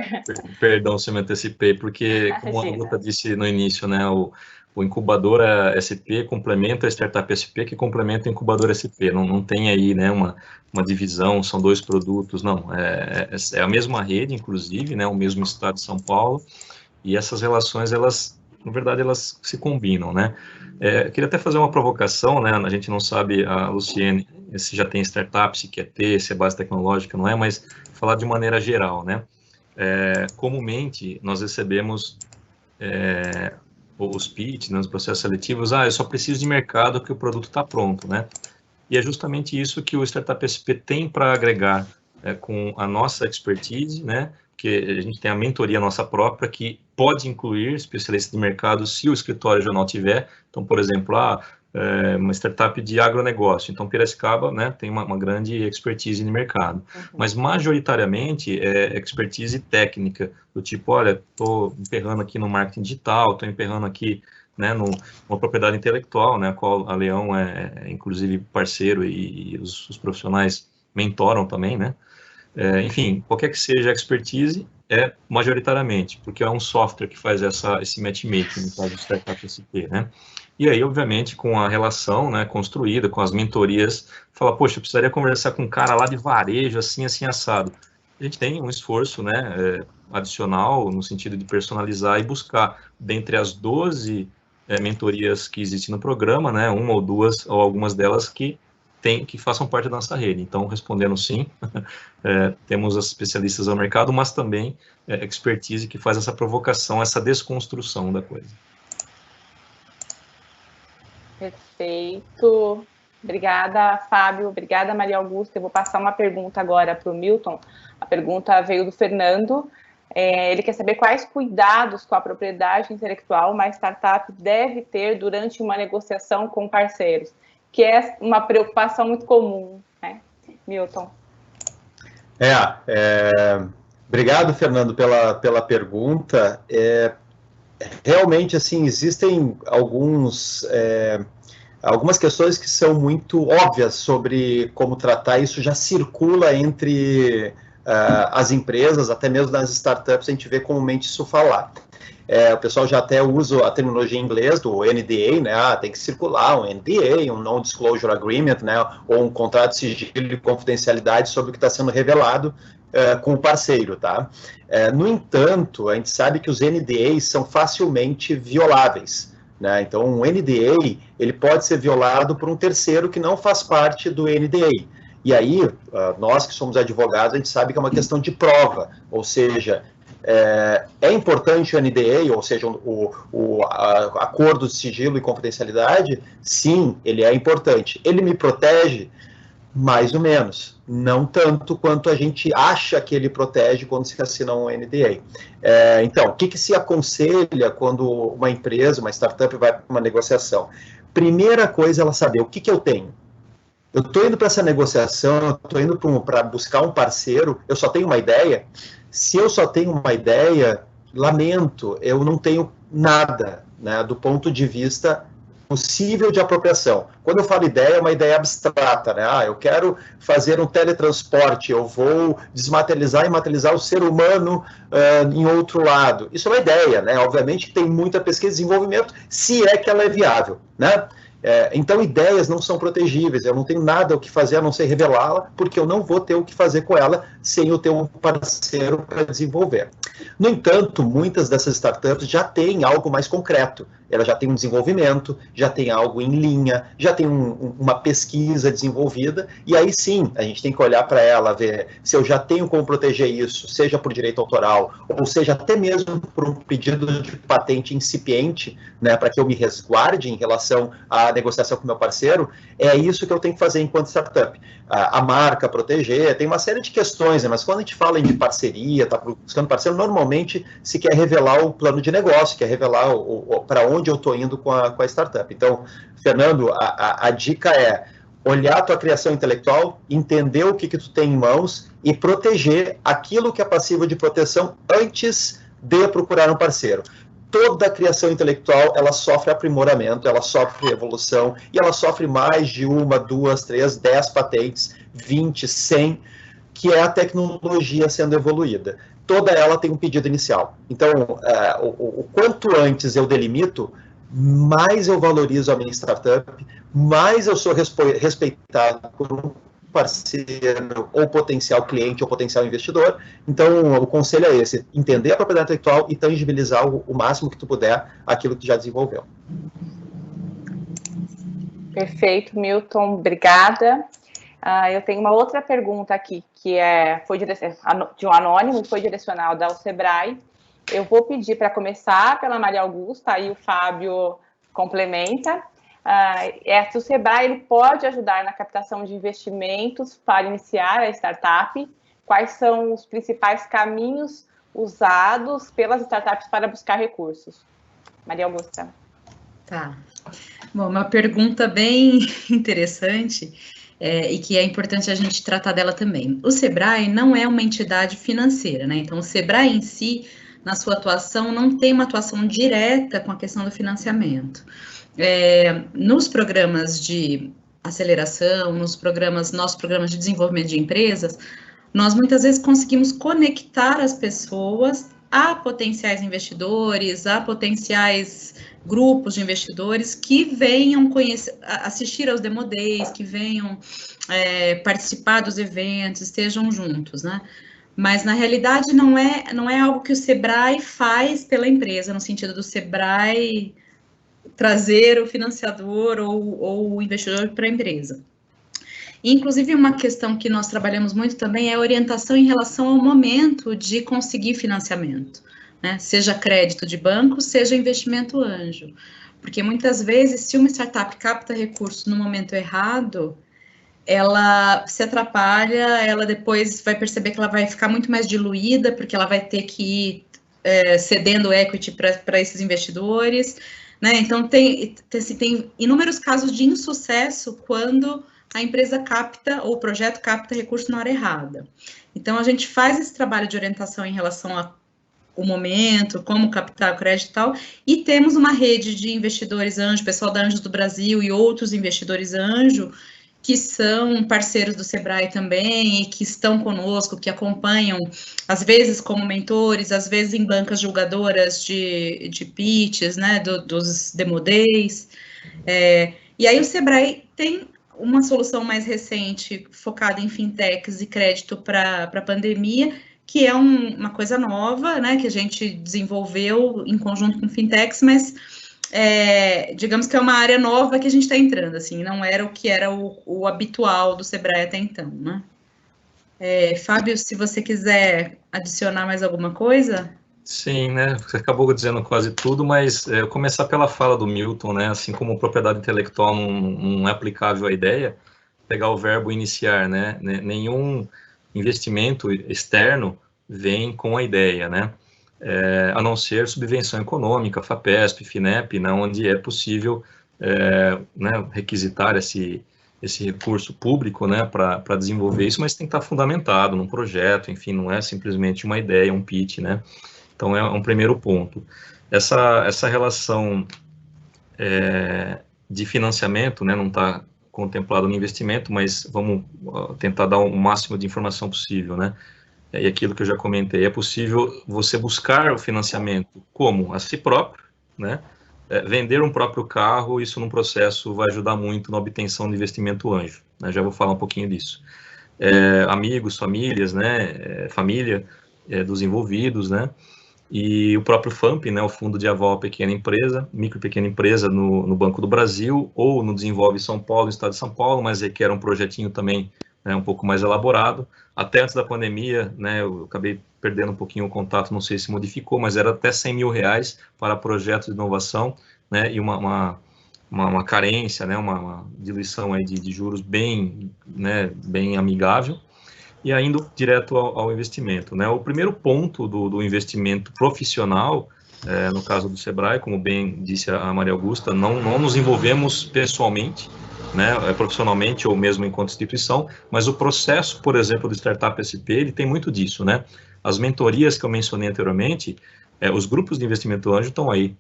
Perdão se eu me antecipei, porque, como a Luta disse no início, né, o incubador SP complementa a startup SP, que complementa o incubador SP. Não tem aí, né, uma divisão, são dois produtos, não. É a mesma rede, inclusive, né, o mesmo estado de São Paulo, e essas relações, elas, na verdade, elas se combinam, né. Queria até fazer uma provocação, né, a gente não sabe, a Luciene, se já tem startup, se quer ter, se é base tecnológica, não é, mas falar de maneira geral, né. Comumente, nós recebemos os pitch, né, os processos seletivos, eu só preciso de mercado que o produto está pronto, né? E é justamente isso que o Startup SP tem para agregar com a nossa expertise, né? Que a gente tem a mentoria nossa própria, que pode incluir especialistas de mercado se o escritório já não tiver. Então, por exemplo, uma startup de agronegócio. Então, Piracicaba, né, tem uma grande expertise no mercado. Mas, majoritariamente, é expertise técnica, do tipo, olha, estou emperrando aqui no marketing digital, estou emperrando aqui, né, numa propriedade intelectual, né, a qual a Leão inclusive, parceiro e os profissionais mentoram também, né? Enfim, qualquer que seja a expertise, majoritariamente, porque é um software que faz esse matchmaking, no caso do Startup SP, né? E aí, obviamente, com a relação, né, construída, com as mentorias, fala, poxa, eu precisaria conversar com um cara lá de varejo, assim, assado. A gente tem um esforço, né, adicional, no sentido de personalizar e buscar, dentre as 12 mentorias que existem no programa, né, uma ou duas, ou algumas delas que façam parte da nossa rede. Então, respondendo sim, temos as especialistas ao mercado, mas também expertise que faz essa provocação, essa desconstrução da coisa. Perfeito. Obrigada, Fábio. Obrigada, Maria Augusta. Eu vou passar uma pergunta agora para o Milton. A pergunta veio do Fernando. Ele quer saber quais cuidados com a propriedade intelectual uma startup deve ter durante uma negociação com parceiros, que é uma preocupação muito comum, né? Milton. Obrigado, Fernando, pela pergunta. Realmente, assim, existem algumas questões que são muito óbvias sobre como tratar, isso já circula entre as empresas, até mesmo nas startups, a gente vê comumente isso falar. O pessoal já até usa a terminologia em inglês do NDA, né? Tem que circular um NDA, um Non-Disclosure Agreement, né? Ou um contrato de sigilo e confidencialidade sobre o que está sendo revelado com o parceiro, tá? No entanto, a gente sabe que os NDAs são facilmente violáveis, né? Então, um NDA, ele pode ser violado por um terceiro que não faz parte do NDA. E aí, nós que somos advogados, a gente sabe que é uma questão de prova, ou seja, é importante o NDA, ou seja, o acordo de sigilo e confidencialidade? Sim, ele é importante. Ele me protege? Mais ou menos. Não tanto quanto a gente acha que ele protege quando se assina um NDA. Então, o que se aconselha quando uma empresa, uma startup vai para uma negociação? Primeira coisa é ela saber o que eu tenho. Eu estou indo para essa negociação, eu estou indo para buscar um parceiro, eu só tenho uma ideia. Se eu só tenho uma ideia, lamento, eu não tenho nada, né, do ponto de vista possível de apropriação. Quando eu falo ideia, é uma ideia abstrata, né? Eu quero fazer um teletransporte, eu vou desmaterializar e materializar o ser humano em outro lado. Isso é uma ideia, né? Obviamente que tem muita pesquisa e desenvolvimento, se é que ela é viável, né? Então, ideias não são protegíveis, eu não tenho nada o que fazer a não ser revelá-la, porque eu não vou ter o que fazer com ela sem eu ter um parceiro para desenvolver. No entanto, muitas dessas startups já têm algo mais concreto, ela já tem um desenvolvimento, já tem algo em linha, já tem uma pesquisa desenvolvida, e aí sim, a gente tem que olhar para ela, ver se eu já tenho como proteger isso, seja por direito autoral, ou seja até mesmo por um pedido de patente incipiente, né, para que eu me resguarde em relação à negociação com meu parceiro. É isso que eu tenho que fazer enquanto startup. A marca, proteger, tem uma série de questões, né? Mas quando a gente fala de parceria, está buscando parceiro, normalmente se quer revelar o plano de negócio, quer revelar para onde eu estou indo com a startup. Então, Fernando, a dica é olhar a tua criação intelectual, entender o que tu tem em mãos e proteger aquilo que é passivo de proteção antes de procurar um parceiro. toda a criação intelectual, ela sofre aprimoramento, ela sofre evolução, e ela sofre mais de 1, 2, 3, 10 patentes, 20, 100, que é a tecnologia sendo evoluída. Toda ela tem um pedido inicial. Então, o quanto antes eu delimito, mais eu valorizo a minha startup, mais eu sou respeitado por um parceiro, ou potencial cliente, ou potencial investidor. Então, o conselho é esse: entender a propriedade intelectual e tangibilizar o máximo que tu puder aquilo que tu já desenvolveu. Perfeito, Milton, obrigada. Eu tenho uma outra pergunta aqui, que foi de um anônimo, foi direcionada ao Sebrae. Eu vou pedir para começar pela Maria Augusta, aí o Fábio complementa. Se o Sebrae ele pode ajudar na captação de investimentos para iniciar a startup, quais são os principais caminhos usados pelas startups para buscar recursos? Maria Augusta. Tá. Bom, uma pergunta bem interessante e que é importante a gente tratar dela também. O Sebrae não é uma entidade financeira, né? Então, o Sebrae em si, na sua atuação, não tem uma atuação direta com a questão do financiamento. Nos programas de aceleração, nossos programas de desenvolvimento de empresas, nós muitas vezes conseguimos conectar as pessoas a potenciais investidores, a potenciais grupos de investidores que venham assistir aos Demo Days, que venham participar dos eventos, estejam juntos, né? Mas, na realidade, não é algo que o Sebrae faz pela empresa, no sentido do Sebrae trazer o financiador ou o investidor para a empresa. Inclusive, uma questão que nós trabalhamos muito também é a orientação em relação ao momento de conseguir financiamento, né? Seja crédito de banco, seja investimento anjo. Porque, muitas vezes, se uma startup capta recursos no momento errado, ela se atrapalha, ela depois vai perceber que ela vai ficar muito mais diluída, porque ela vai ter que ir cedendo equity para esses investidores, né? Então, tem inúmeros casos de insucesso quando a empresa capta, ou o projeto capta recurso na hora errada. Então, a gente faz esse trabalho de orientação em relação ao momento, como captar o crédito e tal, e temos uma rede de investidores anjo, pessoal da Anjos do Brasil e outros investidores anjo, que são parceiros do Sebrae também, e que estão conosco, que acompanham, às vezes como mentores, às vezes em bancas julgadoras de pitches, né, dos Demo Days. E aí o Sebrae tem uma solução mais recente, focada em fintechs e crédito para a pandemia, que é uma coisa nova, né, que a gente desenvolveu em conjunto com fintechs, mas digamos que é uma área nova que a gente está entrando, assim, não era o que era o habitual do Sebrae até então, né? Fábio, se você quiser adicionar mais alguma coisa? Sim, né, você acabou dizendo quase tudo, mas eu começar pela fala do Milton, né, assim como propriedade intelectual não é aplicável à ideia, pegar o verbo iniciar, né, nenhum investimento externo vem com a ideia, né, a não ser subvenção econômica, FAPESP, FINEP, né, onde é possível né, requisitar esse recurso público, né, para desenvolver isso, mas tem que estar fundamentado num projeto, enfim, não é simplesmente uma ideia, um pitch, né. Então, é um primeiro ponto. Essa relação de financiamento, né, não está contemplado no investimento, mas vamos tentar dar o máximo de informação possível, né? E aquilo que eu já comentei, é possível você buscar o financiamento como? A si próprio, né? Vender um próprio carro, isso num processo vai ajudar muito na obtenção de investimento anjo, né? Já vou falar um pouquinho disso. Amigos, famílias, né? Família dos envolvidos, né? E o próprio FAMP, né, o Fundo de Aval à Pequena Empresa, Micro e Pequena Empresa no Banco do Brasil, ou no Desenvolve São Paulo, no Estado de São Paulo, mas requer um projetinho também um pouco mais elaborado. Até antes da pandemia, né, eu acabei perdendo um pouquinho o contato, não sei se modificou, mas era até R$100 mil para projetos de inovação, né, e uma carência, né, uma diluição aí de juros bem amigável. E indo direto ao investimento, né? O primeiro ponto do investimento profissional, no caso do Sebrae, como bem disse a Maria Augusta, não nos envolvemos pessoalmente, né, profissionalmente ou mesmo enquanto instituição, mas o processo, por exemplo, do Startup SP, ele tem muito disso, né? As mentorias que eu mencionei anteriormente, Os grupos de investimento anjo estão aí.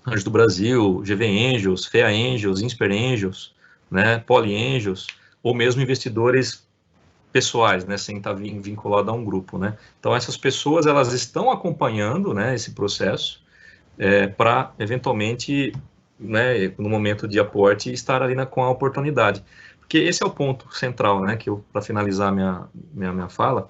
Anjo do Brasil, GV Angels, FEA Angels, Insper Angels, né, Poly Angels, ou mesmo investidores pessoais, né, sem estar vinculado a um grupo, né. Então, essas pessoas, elas estão acompanhando, né, esse processo para, eventualmente, né, no momento de aporte, estar ali com a oportunidade. Porque esse é o ponto central, né, que para finalizar minha fala,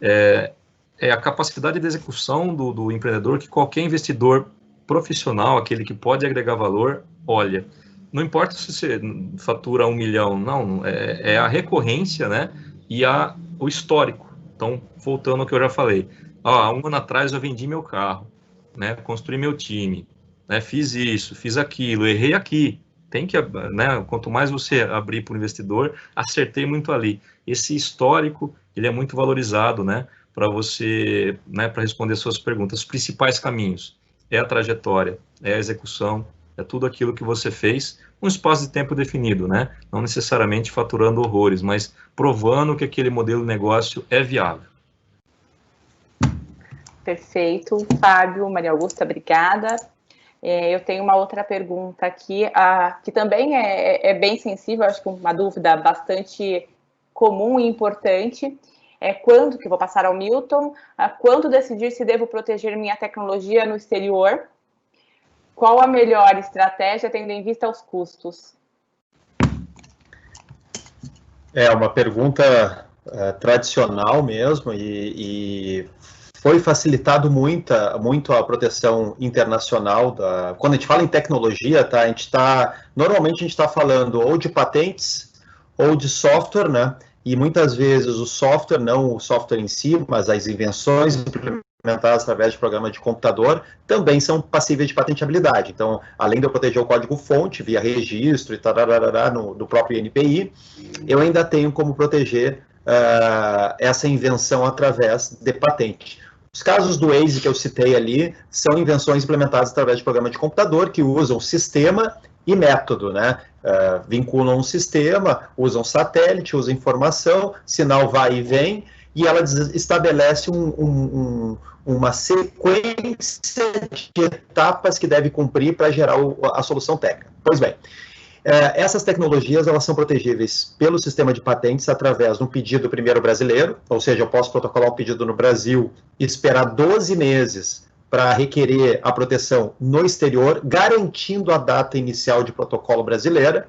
é a capacidade de execução do empreendedor que qualquer investidor profissional, aquele que pode agregar valor, olha. Não importa se você fatura 1 milhão, não, é a recorrência, né, e o histórico. Então, voltando ao que eu já falei, há 1 ano atrás eu vendi meu carro, né, construí meu time, né, fiz isso, fiz aquilo, errei aqui. Tem que, né, quanto mais você abrir para o investidor, acertei muito ali. Esse histórico, ele é muito valorizado, né, para você, né, para responder suas perguntas. Os principais caminhos é a trajetória, é a execução, é tudo aquilo que você fez, um espaço de tempo definido, né? Não necessariamente faturando horrores, mas provando que aquele modelo de negócio é viável. Perfeito, Fábio, Maria Augusta, obrigada. Eu tenho uma outra pergunta aqui, que também é bem sensível, acho que uma dúvida bastante comum e importante. Quando, que vou passar ao Milton, quando decidir se devo proteger minha tecnologia no exterior? Qual a melhor estratégia, tendo em vista os custos? É uma pergunta tradicional mesmo, e foi facilitado muito a proteção internacional. Quando a gente fala em tecnologia, tá, normalmente a gente está falando ou de patentes ou de software, né? E muitas vezes o software, não o software em si, mas as invenções implementadas através de programa de computador, também são passíveis de patenteabilidade. Então, além de eu proteger o código-fonte via registro e tararara do próprio INPI, eu ainda tenho como proteger essa invenção através de patente. Os casos do Waze que eu citei ali são invenções implementadas através de programa de computador que usam sistema e método, né? Vinculam um sistema, usam satélite, usam informação, sinal vai e vem, e ela estabelece uma sequência de etapas que deve cumprir para gerar a solução técnica. Pois bem, essas tecnologias, elas são protegíveis pelo sistema de patentes através de um pedido primeiro brasileiro, ou seja, eu posso protocolar um pedido no Brasil e esperar 12 meses para requerer a proteção no exterior, garantindo a data inicial de protocolo brasileira.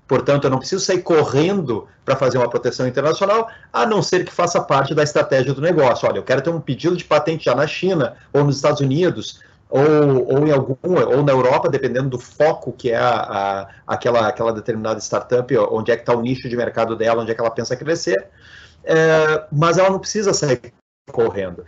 Portanto, eu não preciso sair correndo para fazer uma proteção internacional, a não ser que faça parte da estratégia do negócio. Olha, eu quero ter um pedido de patente já na China ou nos Estados Unidos, ou na Europa, dependendo do foco que é aquela determinada startup, onde é que está o nicho de mercado dela, onde é que ela pensa crescer, mas ela não precisa sair correndo.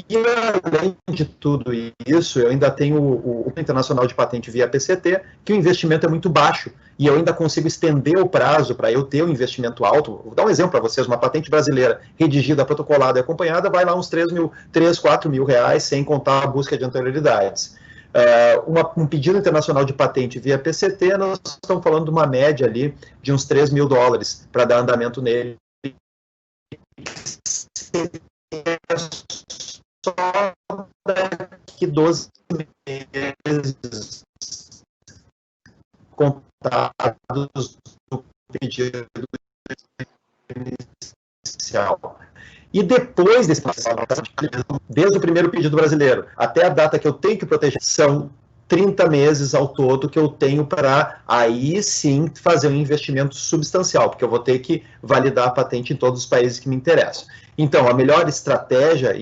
E, além de tudo isso, eu ainda tenho o Internacional de Patente via PCT, que o investimento é muito baixo, e eu ainda consigo estender o prazo para eu ter um investimento alto. Vou dar um exemplo para vocês: uma patente brasileira redigida, protocolada e acompanhada vai lá uns 4 mil reais, sem contar a busca de anterioridades. Um pedido internacional de patente via PCT, nós estamos falando de uma média ali de uns 3 mil dólares para dar andamento nele. Só daqui 12 meses contados do pedido inicial. E depois desse processo, desde o primeiro pedido brasileiro até a data que eu tenho que proteger, são 30 meses ao todo que eu tenho para aí sim fazer um investimento substancial, porque eu vou ter que validar a patente em todos os países que me interessam. Então, a melhor estratégia,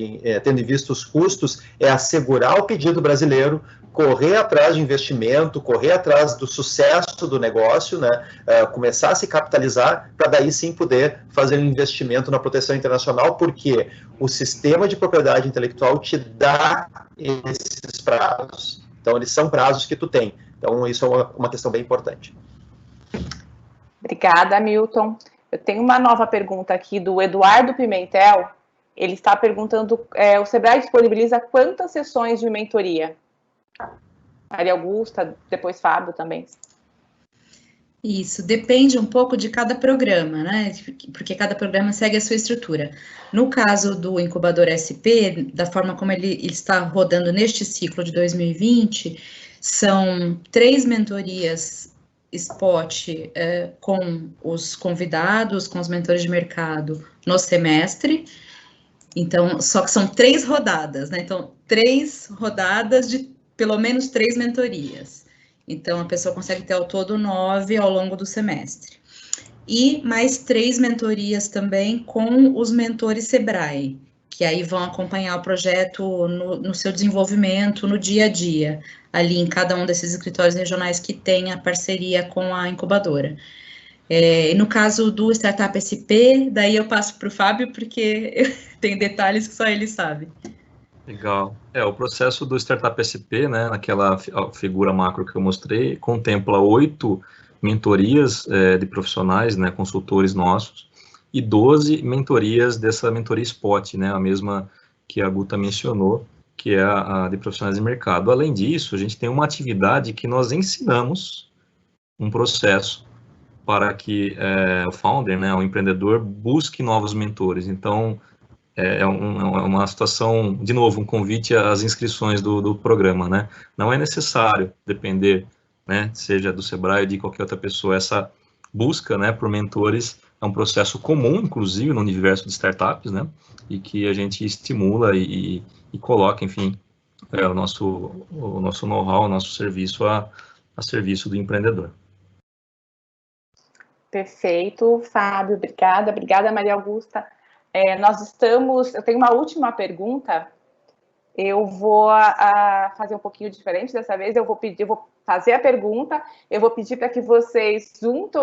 tendo em vista os custos, é assegurar o pedido brasileiro, correr atrás de investimento, correr atrás do sucesso do negócio, né? Começar a se capitalizar, para daí sim poder fazer um investimento na proteção internacional, porque o sistema de propriedade intelectual te dá esses prazos. Então, eles são prazos que tu tem. Então, isso é uma questão bem importante. Obrigada, Milton. Eu tenho uma nova pergunta aqui do Eduardo Pimentel. Ele está perguntando, o Sebrae disponibiliza quantas sessões de mentoria? Maria Augusta, depois Fábio também. Isso, depende um pouco de cada programa, né? Porque cada programa segue a sua estrutura. No caso do incubador SP, da forma como ele está rodando neste ciclo de 2020, são 3 mentorias spot com os convidados, com os mentores de mercado no semestre. Então, só que são 3 rodadas, né? Então, 3 rodadas de pelo menos 3 mentorias. Então, a pessoa consegue ter ao todo 9 ao longo do semestre. E mais 3 mentorias também com os mentores Sebrae, que aí vão acompanhar o projeto no seu desenvolvimento, no dia a dia, ali em cada um desses escritórios regionais que tem a parceria com a incubadora. No caso do Startup SP, daí eu passo para o Fábio, porque tem detalhes que só ele sabe. Legal. O processo do Startup SP, né, naquela figura macro que eu mostrei, contempla 8 mentorias de profissionais, né, consultores nossos, e 12 mentorias dessa mentoria Spot, né, a mesma que a Guta mencionou, que é a de profissionais de mercado. Além disso, a gente tem uma atividade que nós ensinamos um processo para que o founder, né, o empreendedor, busque novos mentores. Então, é uma situação, de novo, um convite às inscrições do programa, né? Não é necessário depender, né, seja do Sebrae ou de qualquer outra pessoa. Essa busca, né, por mentores é um processo comum, inclusive, no universo de startups, né? E que a gente estimula e coloca, enfim, o nosso know-how, o nosso serviço a serviço do empreendedor. Perfeito, Fábio, obrigada, Maria Augusta. Eu tenho uma última pergunta, eu vou fazer um pouquinho diferente dessa vez, eu vou fazer a pergunta, eu vou pedir para que vocês, junto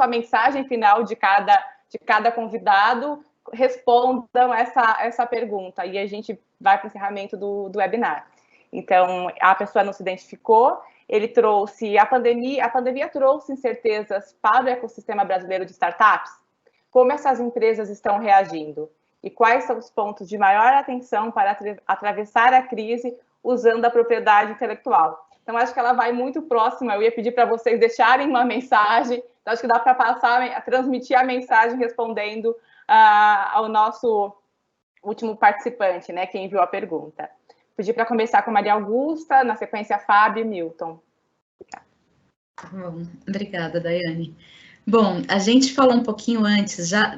à mensagem final de cada convidado, respondam essa pergunta, e a gente vai para o encerramento do webinar. Então, a pessoa não se identificou, ele trouxe, a pandemia trouxe incertezas para o ecossistema brasileiro de startups? Como essas empresas estão reagindo? E quais são os pontos de maior atenção para atravessar a crise usando a propriedade intelectual? Então, acho que ela vai muito próxima. Eu ia pedir para vocês deixarem uma mensagem. Então, acho que dá para transmitir a mensagem respondendo ao nosso último participante, né, que enviou a pergunta. Pedi para começar com a Maria Augusta, na sequência, Fábio e Milton. Obrigada, Daiane. Bom, a gente falou um pouquinho antes, já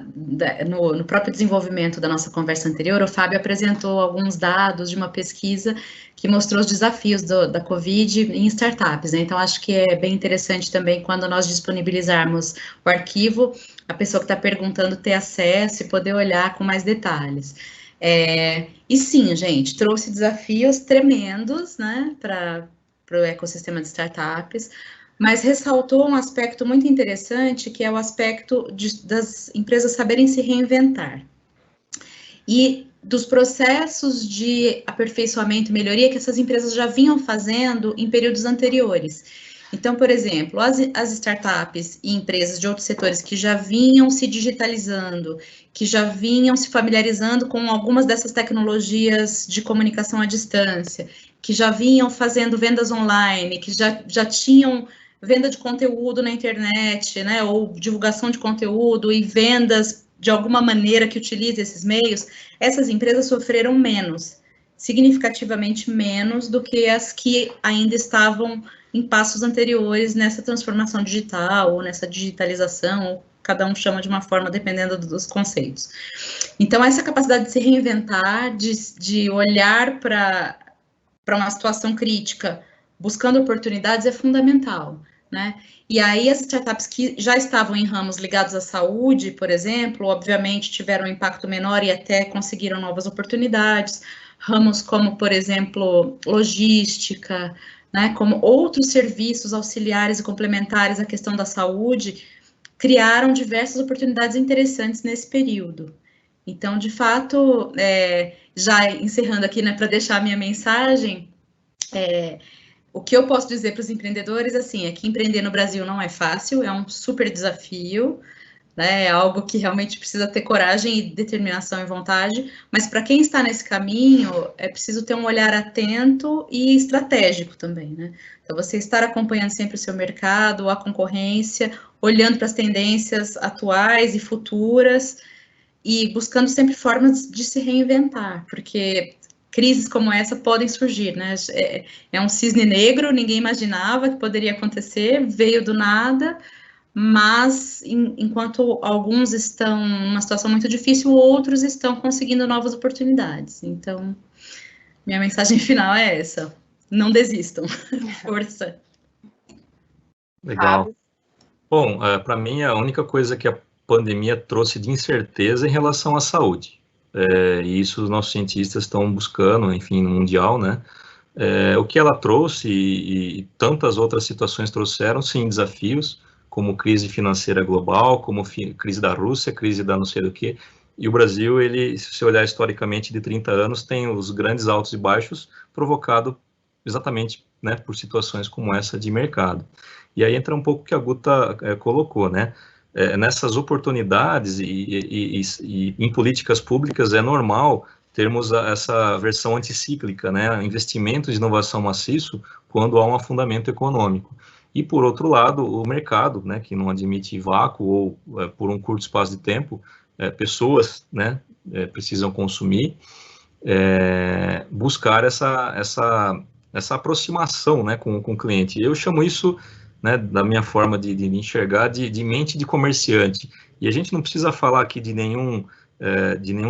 no próprio desenvolvimento da nossa conversa anterior, o Fábio apresentou alguns dados de uma pesquisa que mostrou os desafios da Covid em startups, né? Então, acho que é bem interessante também, quando nós disponibilizarmos o arquivo, a pessoa que está perguntando ter acesso e poder olhar com mais detalhes. E sim, gente, trouxe desafios tremendos, né, para o ecossistema de startups, mas ressaltou um aspecto muito interessante, que é o aspecto das empresas saberem se reinventar. E dos processos de aperfeiçoamento e melhoria que essas empresas já vinham fazendo em períodos anteriores. Então, por exemplo, as startups e empresas de outros setores que já vinham se digitalizando, que já vinham se familiarizando com algumas dessas tecnologias de comunicação à distância, que já vinham fazendo vendas online, que já tinham venda de conteúdo na internet, né, ou divulgação de conteúdo e vendas de alguma maneira que utilize esses meios, essas empresas sofreram menos, significativamente menos do que as que ainda estavam em passos anteriores nessa transformação digital, ou nessa digitalização, ou cada um chama de uma forma, dependendo dos conceitos. Então, essa capacidade de se reinventar, de olhar para uma situação crítica, buscando oportunidades, é fundamental, né? E aí, as startups que já estavam em ramos ligados à saúde, por exemplo, obviamente tiveram um impacto menor e até conseguiram novas oportunidades. Ramos como, por exemplo, logística, né, como outros serviços auxiliares e complementares à questão da saúde, criaram diversas oportunidades interessantes nesse período. Então, de fato, já encerrando aqui, né, para deixar a minha mensagem, o que eu posso dizer para os empreendedores, assim, é que empreender no Brasil não é fácil, é um super desafio. né? É algo que realmente precisa ter coragem e determinação e vontade, mas para quem está nesse caminho, é preciso ter um olhar atento e estratégico também, né? Então, você estar acompanhando sempre o seu mercado, a concorrência, olhando para as tendências atuais e futuras, e buscando sempre formas de se reinventar, porque crises como essa podem surgir, né? É um cisne negro, ninguém imaginava que poderia acontecer, veio do nada, mas enquanto alguns estão numa situação muito difícil, outros estão conseguindo novas oportunidades. Então, minha mensagem final é essa: não desistam, força. Legal. Bom, para mim, a única coisa que a pandemia trouxe de incerteza em relação à saúde. E isso os nossos cientistas estão buscando, enfim, no mundial, né? O que ela trouxe e tantas outras situações trouxeram, sim, desafios, como crise financeira global, como crise da Rússia, crise da não sei do que. E o Brasil, ele, se você olhar historicamente de 30 anos, tem os grandes altos e baixos provocado exatamente, né, por situações como essa de mercado. E aí entra um pouco o que a Guta colocou, né? Nessas oportunidades e em políticas públicas é normal termos essa versão anticíclica, né? Investimentos de inovação maciço quando há um afundamento econômico. E, por outro lado, o mercado, né, que não admite vácuo ou, por um curto espaço de tempo, pessoas, né, precisam consumir, buscar essa aproximação, né, com o cliente. Eu chamo isso, né, da minha forma de enxergar, de mente de comerciante. E a gente não precisa falar aqui de nenhum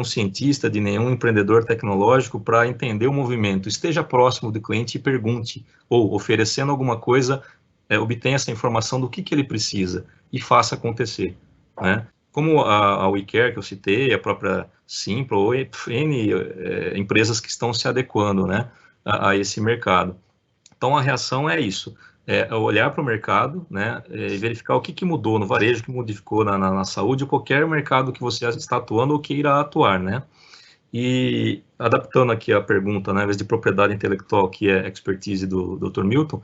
cientista, de nenhum empreendedor tecnológico para entender o movimento. Esteja próximo do cliente e pergunte, ou oferecendo alguma coisa, obtenha essa informação do que ele precisa e faça acontecer, né? Como a WeCare, que eu citei, a própria Simpla, ou N empresas que estão se adequando, né, a esse mercado. Então, a reação é isso. Olhar para o mercado, né, e verificar o que mudou no varejo, o que modificou na saúde, ou qualquer mercado que você está atuando ou queira atuar, né? E adaptando aqui a pergunta, né, ao invés de propriedade intelectual, que é expertise do Dr. Milton,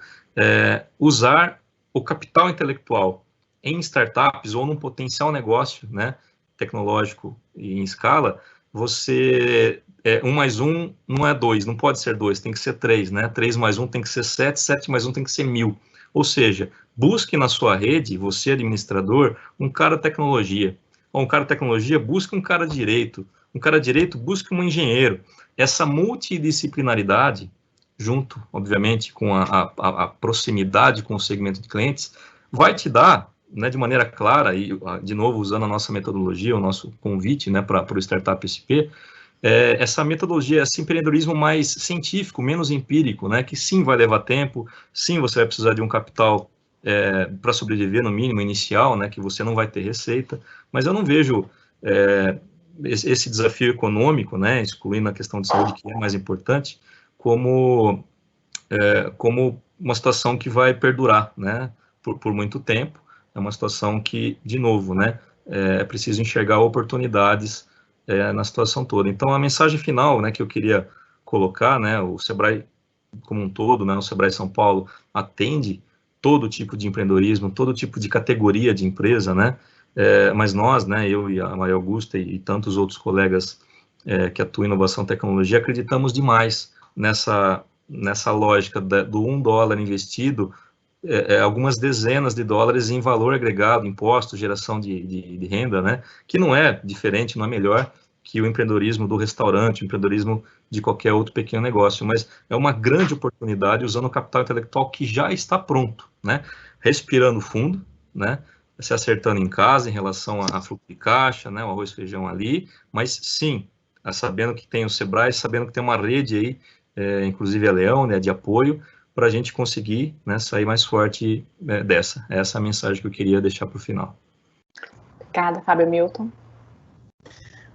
usar o capital intelectual em startups ou num potencial negócio, né, tecnológico e em escala, você... 1 mais 1 não é 2, não pode ser 2, tem que ser 3, né? 3 mais 1 tem que ser 7, 7 mais 1 tem que ser 1000. Ou seja, busque na sua rede, você administrador, um cara tecnologia. Ou um cara tecnologia, busque um cara direito. Um cara direito, busque um engenheiro. Essa multidisciplinaridade, junto, obviamente, com a proximidade com o segmento de clientes, vai te dar, né, de maneira clara, e de novo usando a nossa metodologia, o nosso convite, né, para o Startup SP, essa metodologia, esse empreendedorismo mais científico, menos empírico, né, que sim vai levar tempo, sim você vai precisar de um capital para sobreviver, no mínimo inicial, né, que você não vai ter receita, mas eu não vejo esse desafio econômico, né, excluindo a questão de saúde, que é mais importante, como uma situação que vai perdurar, né, por muito tempo. É uma situação que, de novo, né, é preciso enxergar oportunidades na situação toda. Então, a mensagem final, né, que eu queria colocar, né, o Sebrae como um todo, né, o Sebrae São Paulo atende todo tipo de empreendedorismo, todo tipo de categoria de empresa, né, mas nós, né, eu e a Maria Augusta e tantos outros colegas que atuam em inovação e tecnologia, acreditamos demais nessa lógica do $1 investido, algumas dezenas de dólares em valor agregado, impostos, geração de renda, né, que não é diferente, não é melhor que o empreendedorismo do restaurante, o empreendedorismo de qualquer outro pequeno negócio, mas é uma grande oportunidade usando o capital intelectual que já está pronto, né, respirando fundo, né, se acertando em casa em relação a fluxo de caixa, né, o arroz e feijão ali, mas sim, sabendo que tem o Sebrae, sabendo que tem uma rede aí, inclusive a Leão, né, de apoio, para a gente conseguir, né, sair mais forte dessa. Essa é a mensagem que eu queria deixar para o final. Obrigada, Fábio Milton.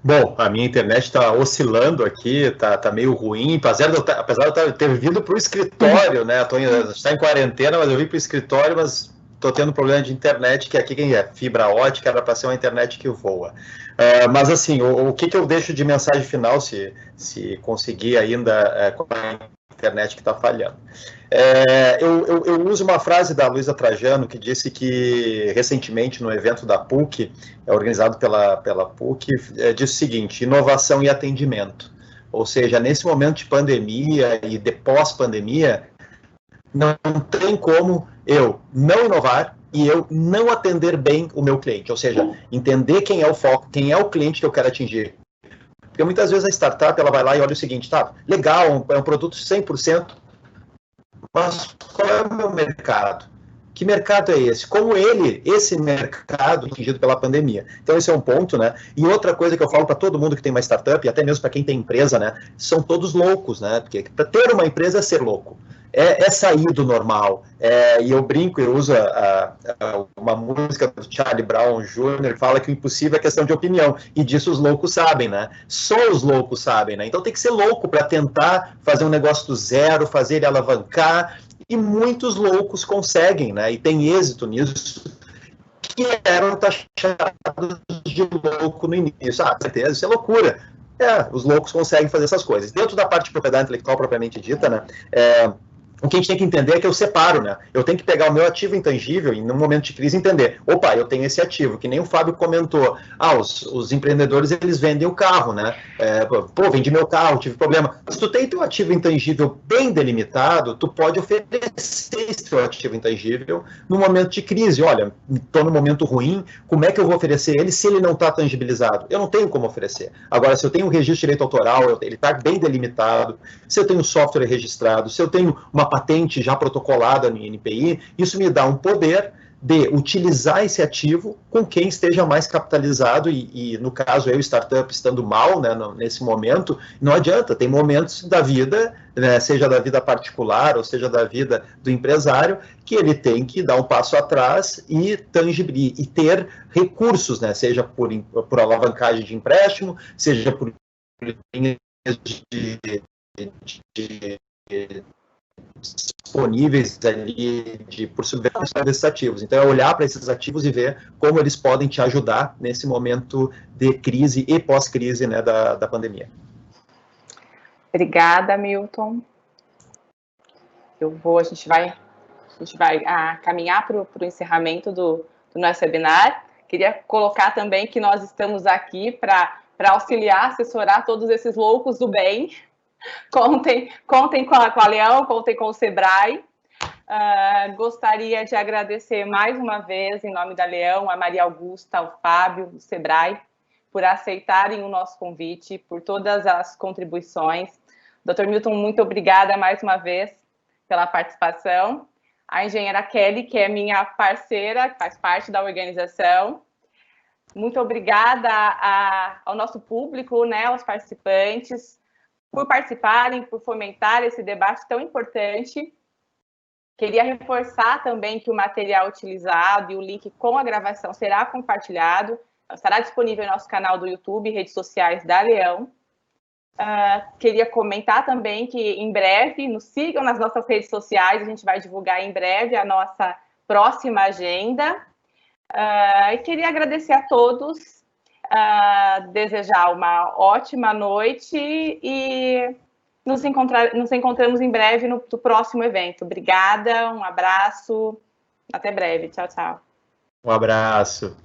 Bom, a minha internet está oscilando aqui, tá meio ruim, apesar de eu ter vindo para o escritório, né? A gente está em quarentena, mas eu vim para o escritório, mas estou tendo problema de internet, que aqui quem é fibra ótica, era para ser uma internet que voa. Mas assim, o que eu deixo de mensagem final, se conseguir ainda internet que está falhando. Eu uso uma frase da Luísa Trajano, que disse que, recentemente, no evento da PUC, organizado pela PUC, disse o seguinte: inovação e atendimento. Ou seja, nesse momento de pandemia e de pós-pandemia, não tem como eu não inovar e eu não atender bem o meu cliente. Ou seja, entender quem é o foco, quem é o cliente que eu quero atingir. Porque muitas vezes a startup ela vai lá e olha o seguinte: tá, legal, é um produto 100%, mas qual é o meu mercado? Que mercado é esse? Como esse mercado atingido pela pandemia? Então esse é um ponto, né? E outra coisa que eu falo para todo mundo que tem uma startup, e até mesmo para quem tem empresa, né? São todos loucos, né? Porque para ter uma empresa é ser louco. É sair do normal. E eu brinco, eu uso uma música do Charlie Brown Jr., que fala que o impossível é questão de opinião, e disso os loucos sabem, né? Só os loucos sabem, né? Então tem que ser louco para tentar fazer um negócio do zero, fazer ele alavancar, e muitos loucos conseguem, né? E tem êxito nisso, que eram taxados de louco no início. Ah, com certeza, isso é loucura. Os loucos conseguem fazer essas coisas. Dentro da parte de propriedade intelectual propriamente dita, né? O que a gente tem que entender é que eu separo, né? Eu tenho que pegar o meu ativo intangível e, num momento de crise, entender: opa, eu tenho esse ativo, que nem o Fábio comentou. Os empreendedores, eles vendem o carro, né? Vendi meu carro, tive problema. Se tu tem teu ativo intangível bem delimitado, tu pode oferecer esse teu ativo intangível no momento de crise. Olha, estou num momento ruim, como é que eu vou oferecer ele se ele não está tangibilizado? Eu não tenho como oferecer. Agora, se eu tenho um registro de direito autoral, ele está bem delimitado, se eu tenho um software registrado, se eu tenho uma patente já protocolada no INPI, isso me dá um poder de utilizar esse ativo com quem esteja mais capitalizado e no caso, eu, startup, estando mal, né, nesse momento, não adianta, tem momentos da vida, né, seja da vida particular ou seja da vida do empresário, que ele tem que dar um passo atrás e ter recursos, né, seja por alavancagem de empréstimo, seja por linhas de disponíveis ali por subvenção desses ativos. Então, é olhar para esses ativos e ver como eles podem te ajudar nesse momento de crise e pós-crise, né, da pandemia. Obrigada, Milton. A gente vai caminhar para o encerramento do nosso webinar. Queria colocar também que nós estamos aqui para auxiliar, assessorar todos esses loucos do bem. Contem com a Leão, contem com o Sebrae. Gostaria de agradecer mais uma vez, em nome da Leão, a Maria Augusta, ao Fábio, do Sebrae, por aceitarem o nosso convite, por todas as contribuições. Dr. Milton, muito obrigada mais uma vez pela participação. A engenheira Kelly, que é minha parceira, que faz parte da organização. Muito obrigada ao nosso público, né, aos participantes, por participarem, por fomentar esse debate tão importante. Queria reforçar também que o material utilizado e o link com a gravação será compartilhado, estará disponível no nosso canal do YouTube e redes sociais da Leão. Queria comentar também que, em breve, nos sigam nas nossas redes sociais, a gente vai divulgar em breve a nossa próxima agenda. E queria agradecer a todos, desejar uma ótima noite e nos encontramos em breve no próximo evento. Obrigada, um abraço, até breve. Tchau, tchau. Um abraço.